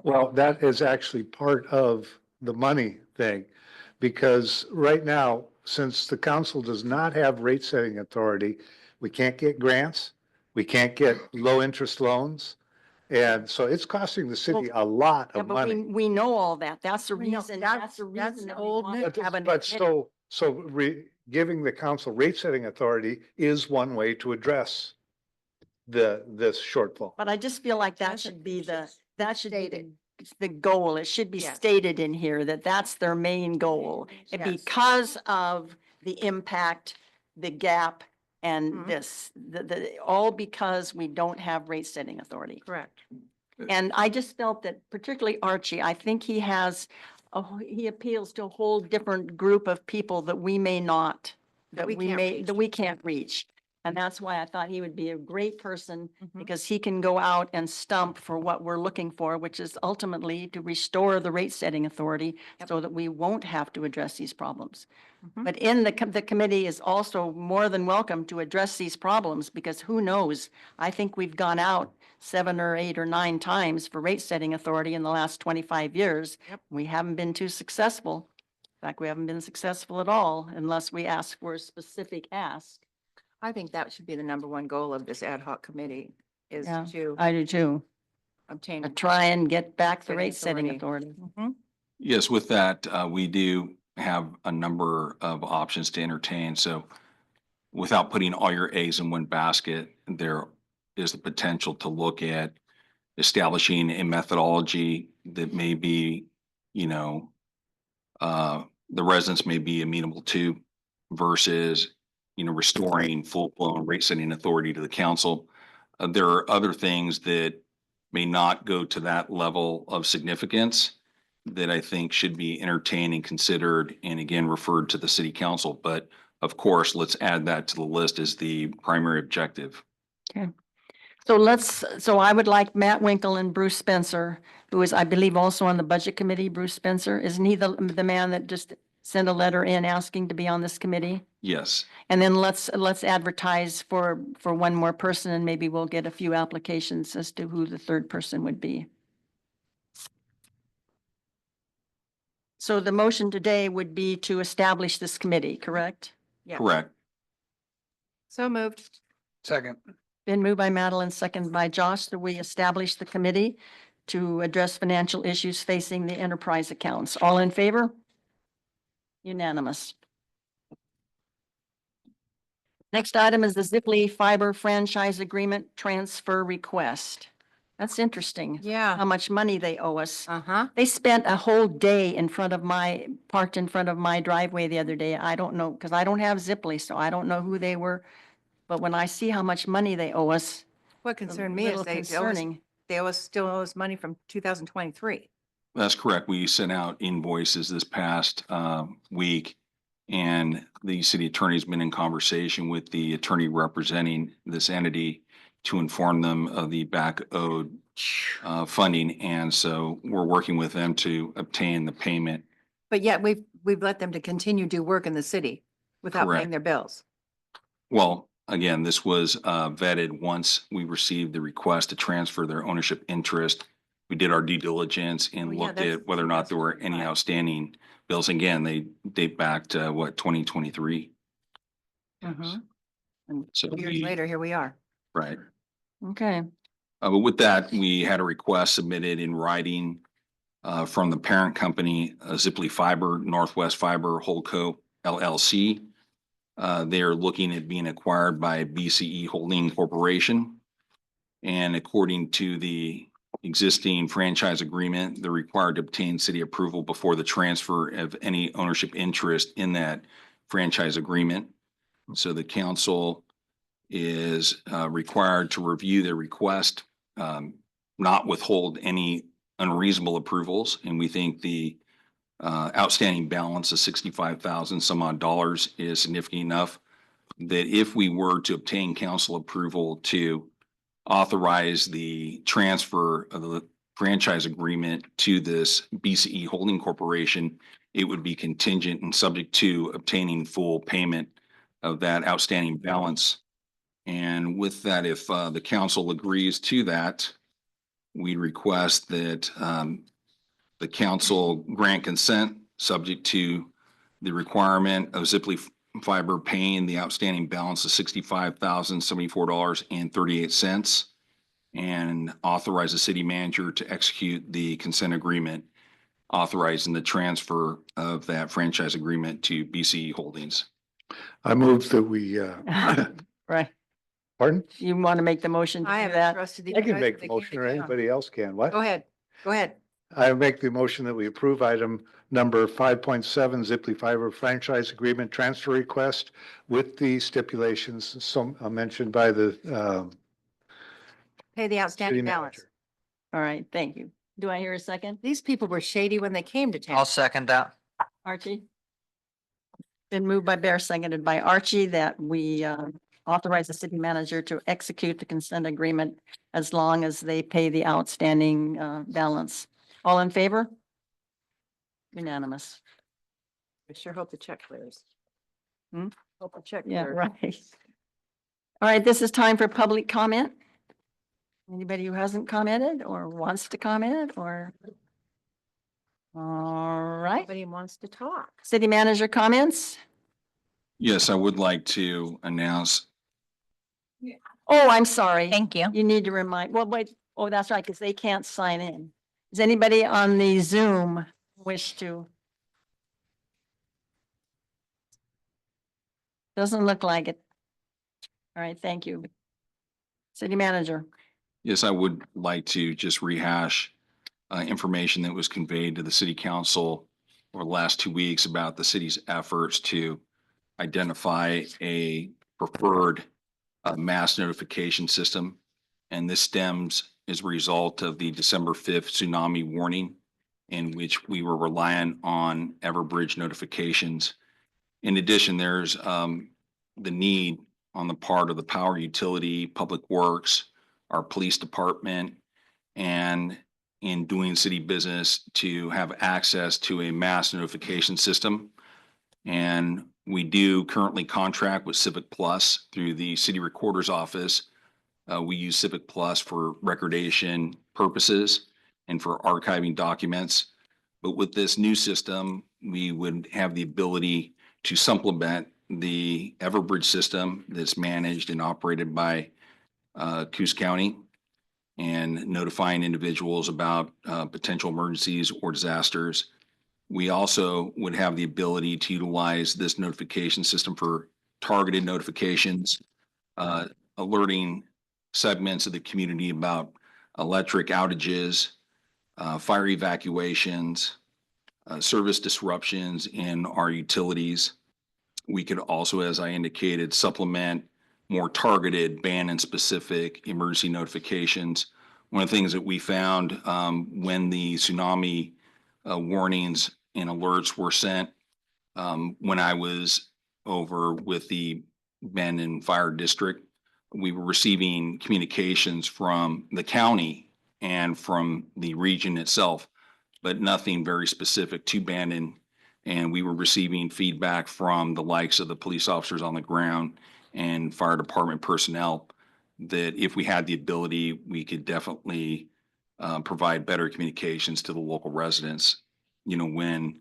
Well, that is actually part of the money thing, because right now, since the council does not have rate setting authority, we can't get grants, we can't get low interest loans. And so it's costing the city a lot Yeah, of but money. we know all that. That's the We know. reason, That's- that's the that's reason that we old want news. to have an But committee. so So giving the council rate setting authority is one way to address this shortfall. But I just feel like that should be the goal. It should be Yes. stated in here that that's their main goal. And Yes. because of the impact, the gap, and Mhm. this, all because we don't have rate setting authority. Correct. And I just felt that particularly Archie, I think he has, he appeals to a whole different group of people that we may not, That we can't reach. that we can't reach. And that's why I thought he would be a great person Mhm. because he can go out and stump for what we're looking for, which is ultimately to restore the rate setting authority Yep. so that we won't have to address these problems. Mhm. But in the committee is also more than welcome to address these problems because who knows? I think we've gone out 7 or 8 or 9 times for rate setting authority in the last 25 years. Yep. We haven't been too successful. In fact, we haven't been successful at all unless we ask for a specific ask. I think that should be the number one goal of this ad hoc committee is Yeah, to I do too. obtain. Try and get back the Setting rate setting authority. authority. Mhm. Yes, with that, we do have a number of options to entertain. So without putting all your eggs in one basket, there is the potential to look at establishing a methodology that may be, you know, the residents may be amenable to versus, you know, restoring full-blown rate setting authority to the council. There are other things that may not go to that level of significance that I think should be entertained and considered and again referred to the city council. But of course, let's add that to the list as the primary objective. Okay. So I would like Matt Winkle and Bruce Spencer, who is, I believe, also on the budget committee. Bruce Spencer, isn't he the man that just sent a letter in asking to be on this committee? Yes. And then let's advertise for one more person and maybe we'll get a few applications as to who the third person would be. So the motion today would be to establish this committee, correct? Yeah. Correct. So moved. Second. Been moved by Madeline, second by Josh, that we establish the committee to address financial issues facing the enterprise accounts. All in favor? Unanimous. Next item is the Ziply Fiber franchise agreement transfer request. That's interesting. Yeah. How much money they owe us. Uh-huh. They spent a whole day parked in front of my driveway the other day. I don't know, because I don't have Ziply, so I don't know who they were. But when I see how much money they owe us, What concerned me is little concerning. still owe us money from 2023. That's correct. We sent out invoices this past week. And the city attorney's been in conversation with the attorney representing this entity to inform them of the back owed funding. And so we're working with them to obtain the payment. But yet we've let them to continue do work in the city without Correct. paying their bills. Well, again, this was vetted once we received the request to transfer their ownership interest. We did our due diligence and Well, yeah, looked that's at whether or not there were any 2025. outstanding bills. Again, they date back to what, 2023? Mhm. And So years we, later, here we are. right. okay. But with that, we had a request submitted in writing from the parent company, Ziply Fiber, Northwest Fiber Holdco LLC. They are looking at being acquired by BCE Holding Corporation. And according to the existing franchise agreement, they're required to obtain city approval before the transfer of any ownership interest in that franchise agreement. So the council is required to review their request, not withhold any unreasonable approvals. And we think the outstanding balance of 65,000 some odd dollars is significant enough that if we were to obtain council approval to authorize the transfer of the franchise agreement to this BCE Holding Corporation, it would be contingent and subject to obtaining full payment of that outstanding balance. And with that, if the council agrees to that, we request that the council grant consent subject to the requirement of Ziply Fiber paying the outstanding balance of $65,074.38 and authorize the city manager to execute the consent agreement. authorizing the transfer of that franchise agreement to BCE Holdings. I move that we, Right. pardon? You want to make the motion to I do haven't that? trusted these I can guys make when the they came motion to or town. anybody else can. What? Go ahead, go ahead. I make the motion that we approve item number 5.7 Zipley Fiber franchise agreement transfer request with the stipulations mentioned by the Pay the city outstanding balance. manager. All right, thank you. Do I hear a second? These people were shady when they came to town. I'll second that. Archie? Been moved by Bear, seconded by Archie, that we authorize the city manager to execute the consent agreement as long as they pay the outstanding balance. All in favor? Unanimous. I sure hope the check clears. Hmm? Hope the check Yeah, clears. right. All right, this is time for public comment. Anybody who hasn't commented or wants to comment or? All right, Nobody wants to talk. city manager comments? Yes, I would like to announce. Oh, I'm sorry. Thank you. You need to remind, well, wait, oh, that's right, because they can't sign in. Does anybody on the Zoom wish to? Doesn't look like it. All right, thank you. City manager. Yes, I would like to just rehash information that was conveyed to the city council over the last 2 weeks about the city's efforts to identify a preferred mass notification system. And this stems as a result of the December 5th tsunami warning, in which we were reliant on Everbridge notifications. In addition, there's the need on the part of the power utility, public works, our police department, and in doing city business to have access to a mass notification system. And we do currently contract with Civic Plus through the city recorder's office. We use Civic Plus for recordation purposes and for archiving documents. But with this new system, we would have the ability to supplement the Everbridge system that's managed and operated by Coos County, and notifying individuals about potential emergencies or disasters. We also would have the ability to utilize this notification system for targeted notifications, alerting segments of the community about electric outages, fire evacuations, service disruptions in our utilities. We could also, as I indicated, supplement more targeted Bandon-specific emergency notifications. One of the things that we found when the tsunami warnings and alerts were sent, when I was over with the Bandon Fire District, we were receiving communications from the county and from the region itself, but nothing very specific to Bandon. And we were receiving feedback from the likes of the police officers on the ground and fire department personnel that if we had the ability, we could definitely provide better communications to the local residents, you know, when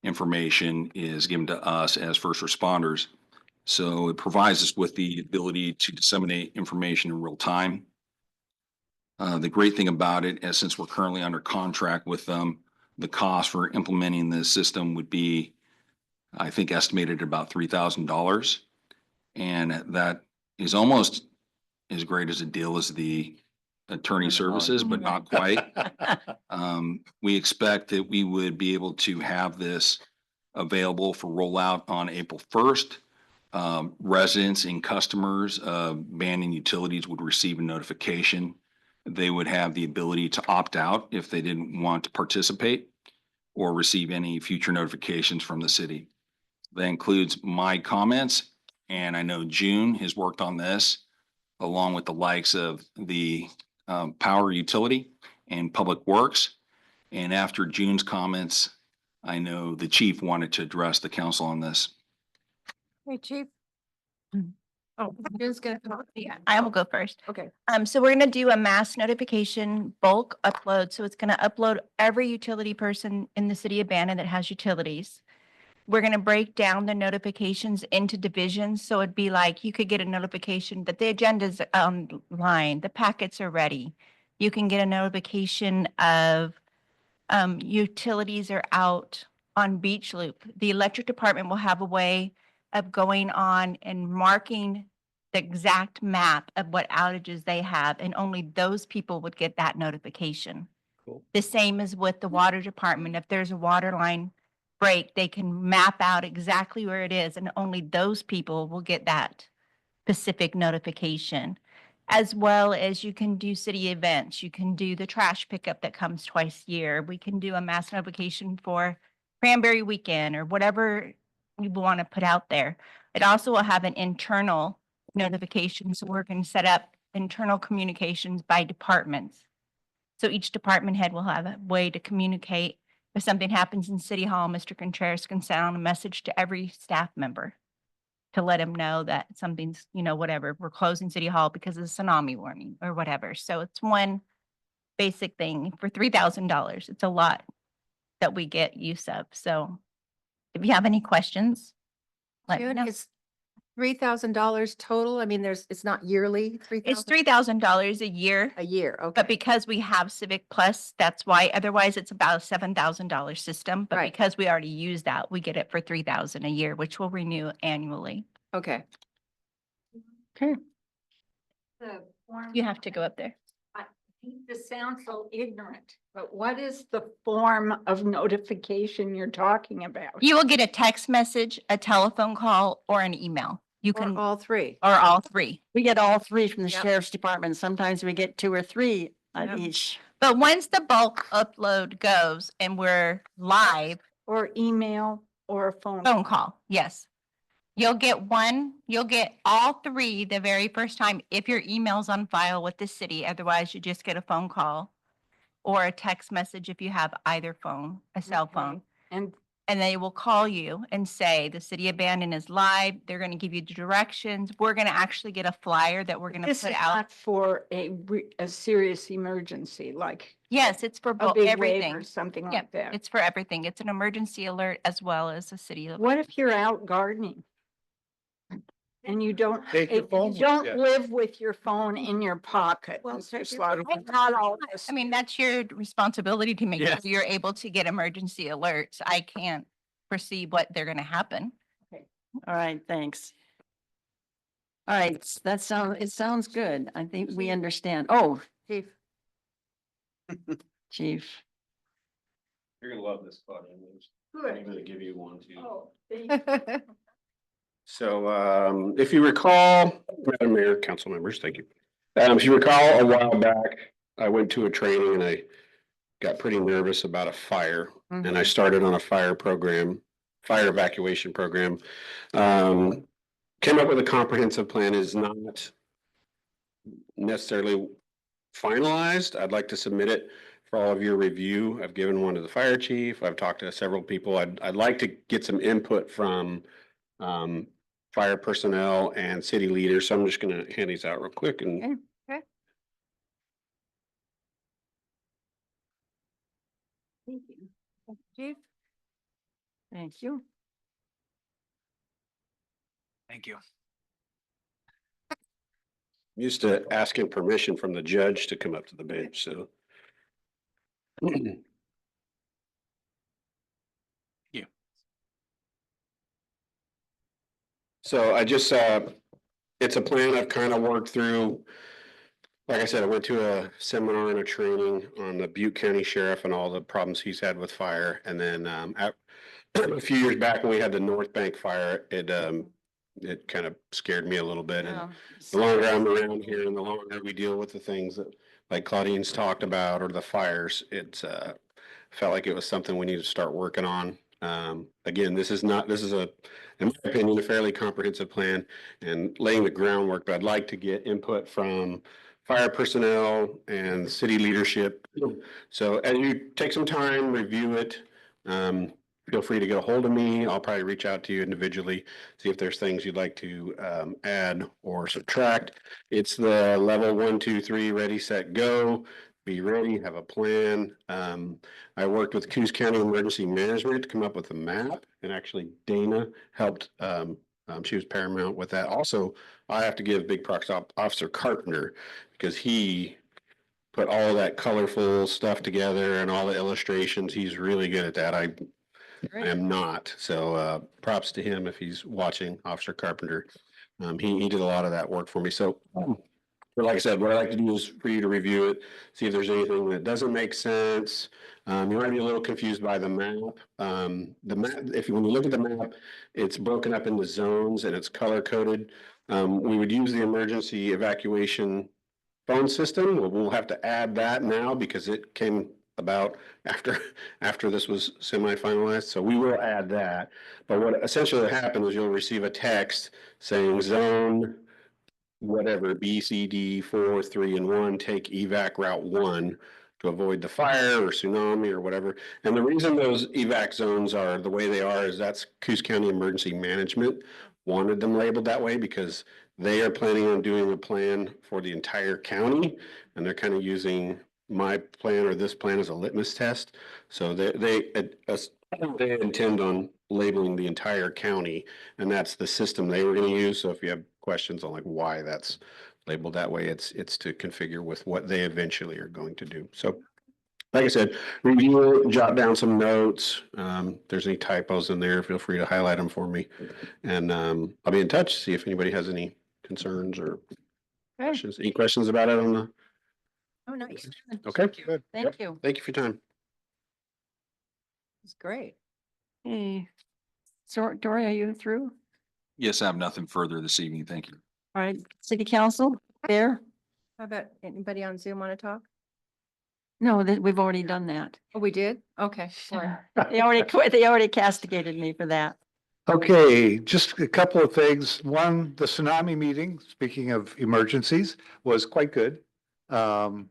information is given to us as first responders. So it provides us with the ability to disseminate information in real time. The great thing about it is, since we're currently under contract with them, the cost for implementing the system would be, I think, estimated at about $3,000. And that is almost as great as a deal as the attorney services, but not quite. We expect that we would be able to have this available for rollout on April 1st. Residents and customers of Bandon Utilities would receive a notification. They would have the ability to opt out if they didn't want to participate or receive any future notifications from the city. That includes my comments, and I know June has worked on this along with the likes of the power utility and public works. And after June's comments, I know the chief wanted to address the council on this. Hey, chief. Oh, June's gonna talk. Yeah, I will go first. Okay. So we're gonna do a mass notification bulk upload. So it's gonna upload every utility person in the city of Bandon that has utilities. We're gonna break down the notifications into divisions. So it'd be like, you could get a notification that the agenda's online, the packets are ready. You can get a notification of utilities are out on Beach Loop, the electric department will have a way of going on and marking the exact map of what outages they have, and only those people would get that notification. Cool. The same as with the water department. If there's a water line break, they can map out exactly where it is, and only those people will get that specific notification. As well as you can do city events. You can do the trash pickup that comes twice a year. We can do a mass notification for Cranberry Weekend or whatever you want to put out there. It also will have an internal notification. So we're going to set up internal communications by departments. So each department head will have a way to communicate. If something happens in City Hall, Mr. Contreras can send out a message to every staff member to let them know that something's, whatever, we're closing City Hall because of the tsunami warning or whatever. So it's one basic thing for $3,000. It's a lot that we get use of. So if you have any questions, let me June, know. it's $3,000 total. I mean, it's not yearly, It's $3,000 $3,000 a year, a year. Okay. but because we have Civic Plus, that's why. Otherwise, it's about a $7,000 system. But Right. because we already use that, we get it for $3,000 a year, which will renew annually. Okay. Okay. The form- You have to go up there. I hate to sound so ignorant, but what is the form of notification you're talking about? You will get a text message, a telephone call, or an email. You Or can, all three. or all three. We get all three from the Yep. sheriff's department. Sometimes we get 2 or 3 Yep. on each. But once the bulk upload goes and we're live, Or email or a phone? phone call, yes. You'll get all 3 the very first time if your email's on file with the city. Otherwise, you just get a phone call or a text message if you have either phone, a cell Okay. phone. And And they will call you and say, the city of Bandon is live. They're going to give you the directions. We're going to actually get a flyer that we're going to this put is out. not for a serious emergency, like Yes, it's for a both, big wave everything. or something Yeah, like that. it's for everything. It's an emergency alert as well as a city alert. What if you're out gardening? And you don't, Take your if phone you with don't you. live with your phone in your pocket. Well, It's just you're like, right. not all this. I mean, that's your responsibility to make Yeah. sure you're able to get emergency alerts. I can't foresee what they're going to happen. All right, thanks. All right, it sounds good. I think we understand. Oh, Chief. chief. You're gonna love this, Claudia. I'm gonna give you one too. Oh, So, if you recall, Madam Mayor, council members, thank you. If you recall, a while back, I went to a training and I got pretty nervous about a fire. And I started on a fire evacuation program. Came up with a comprehensive plan, is not necessarily finalized. I'd like to submit it for all of your review. I've given one to the fire chief. I've talked to several people. I'd like to get some input from fire personnel and city leaders. So I'm just gonna hand these out real quick and Okay. Thank you. Chief. Thank you. Thank you. I'm used to asking permission from the judge to come up to the bench, so. Yeah. So I just, it's a plan I've kind of worked through. Like I said, I went to a seminar and a training on the Butte County Sheriff and all the problems he's had with fire. And then a few years back when we had the North Bank fire, it kind of scared me a little bit. And the longer I'm around here and the longer we deal with the things that like Claudine's talked about or the fires, it's felt like it was something we need to start working on. Again, this is in my opinion, a fairly comprehensive plan and laying the groundwork, but I'd like to get input from fire personnel and city leadership. So as you take some time, review it, feel free to get a hold of me. I'll probably reach out to you individually, see if there's things you'd like to add or subtract. It's the level 1, 2, 3, ready, set, go. Be ready, have a plan. I worked with Coos County Emergency Management to come up with a map, and actually Dana helped. She was paramount with that. Also, I have to give big props to Officer Carpenter because he put all that colorful stuff together and all the illustrations. He's really good at that. I am not. So props to him if he's watching, Officer Carpenter. He did a lot of that work for me. So, but like I said, what I like to do is for you to review it, see if there's anything that doesn't make sense. You might be a little confused by the map. The map, when you look at the map, it's broken up into zones and it's color coded. We would use the emergency evacuation phone system. We'll have to add that now because it came about after this was semi-finalized. So we will add that. But what essentially happens is you'll receive a text saying zone whatever, B, C, D, 4, 3, and 1, take evac route 1 to avoid the fire or tsunami or whatever. And the reason those evac zones are the way they are is that's Coos County Emergency Management wanted them labeled that way because they are planning on doing a plan for the entire county, and they're kind of using my plan or this plan as a litmus test. So they intend on labeling the entire county, and that's the system they were going to use. So if you have questions on like why that's labeled that way, it's to configure with what they eventually are going to do. So like I said, review it, jot down some notes. If there's any typos in there, feel free to highlight them for me. And I'll be in touch, see if anybody has any concerns or questions. Any questions about it on the? Oh, nice. Okay, good. Thank you. Thank you for your time. It's great. Hey, so Dory, are you through? Yes, I have nothing further this evening. Thank you. All right, City Council, there? How about anybody on Zoom want to talk? No, that we've already done that. Oh, we did? Okay. Sorry. They already quit. They already castigated me for that. Okay, just a couple of things. One, the tsunami meeting, speaking of emergencies, was quite good. And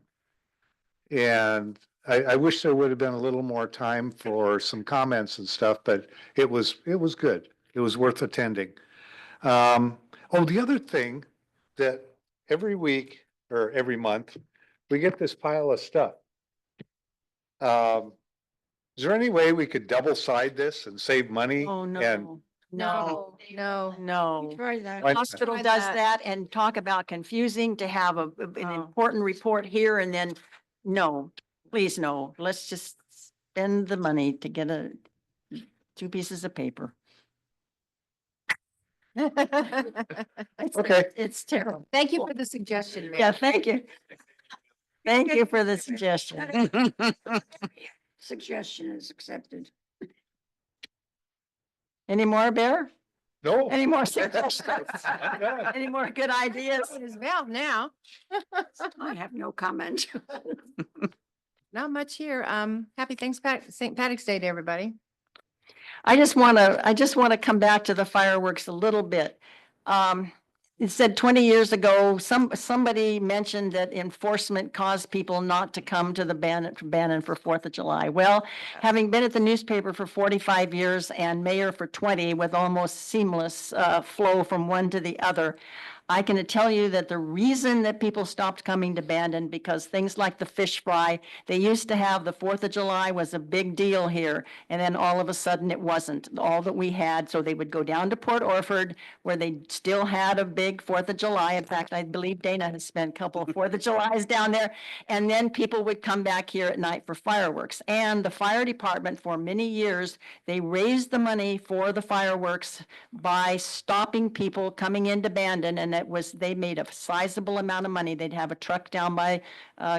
I wish there would have been a little more time for some comments and stuff, but it was good. It was worth attending. Oh, the other thing that every week or every month, we get this pile of stuff. Is there any way we could double side this and save money? Oh, And no. No. Try that. Why- Hospital Try does that. that and talk about confusing to have an important report here and then, no, please no. Let's just spend the money to get two pieces of paper. Okay. It's terrible. Thank you for the suggestion, Mary. Yeah, thank you. Thank you for the suggestion. Suggestion is accepted. Any more, Bear? no. Any more suggestions? Any more good ideas? In his mouth now. I have no comment. Not much here. Happy St. Patrick's Day to everybody. I just want to come back to the fireworks a little bit. It said 20 years ago, somebody mentioned that enforcement caused people not to come to the Bandon for 4th of July. Well, having been at the newspaper for 45 years and mayor for 20 with almost seamless flow from one to the other, I can tell you that the reason that people stopped coming to Bandon because things like the fish fry, they used to have the 4th of July was a big deal here. And then all of a sudden it wasn't all that we had. So they would go down to Port Orford where they still had a big 4th of July. In fact, I believe Dana has spent a couple of 4th of Julys down there. And then people would come back here at night for fireworks. And the fire department for many years, they raised the money for the fireworks by stopping people coming into Bandon. And they made a sizable amount of money. They'd have a truck down by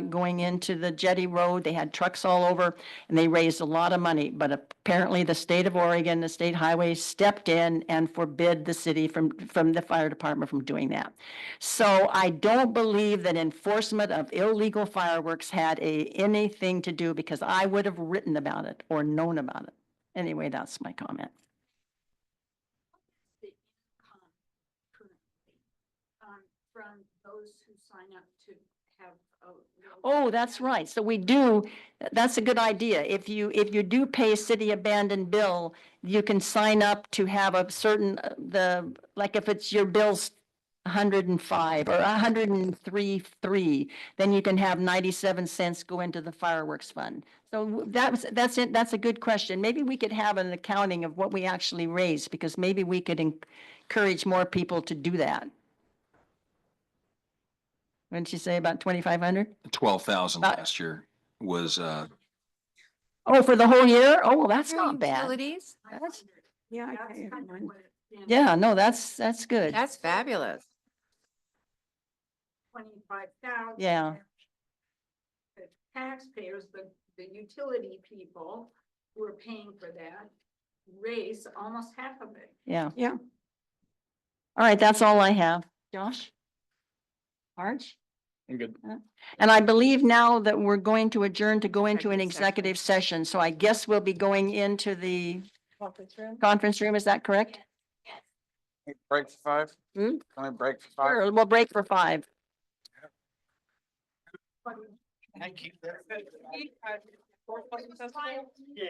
going into the Jetty Road. They had trucks all over and they raised a lot of money. But apparently the state of Oregon, the state highway stepped in and forbid the city from the fire department from doing that. So I don't believe that enforcement of illegal fireworks had anything to do because I would have written about it or known about it. Anyway, that's my comment. From those who sign up to have. Oh, that's right. So we do, that's a good idea. If you do pay a city abandoned bill, you can sign up to have a certain, like if it's your bill's 105 or 103.3, then you can have 97 cents go into the fireworks fund. So that's it. That's a good question. Maybe we could have an accounting of what we actually raise because maybe we could encourage more people to do that. What'd she say, about 2,500? 12,000 About- last year was, Oh, for the whole year? Oh, well, that's For not bad. utilities? That's, Yeah, I pay mine. yeah, no, that's good. That's fabulous. 25,000. Yeah. The taxpayers, the utility people who are paying for that raise almost half of it. Yeah. Yeah. All right, that's all I have. Josh? Arch? I'm good. And I believe now that we're going to adjourn to go into an executive session, so I guess we'll be going into the conference room, is that correct? Break for 5? Hmm? Can I break for 5? Sure, we'll break for 5. Thank you. Yeah.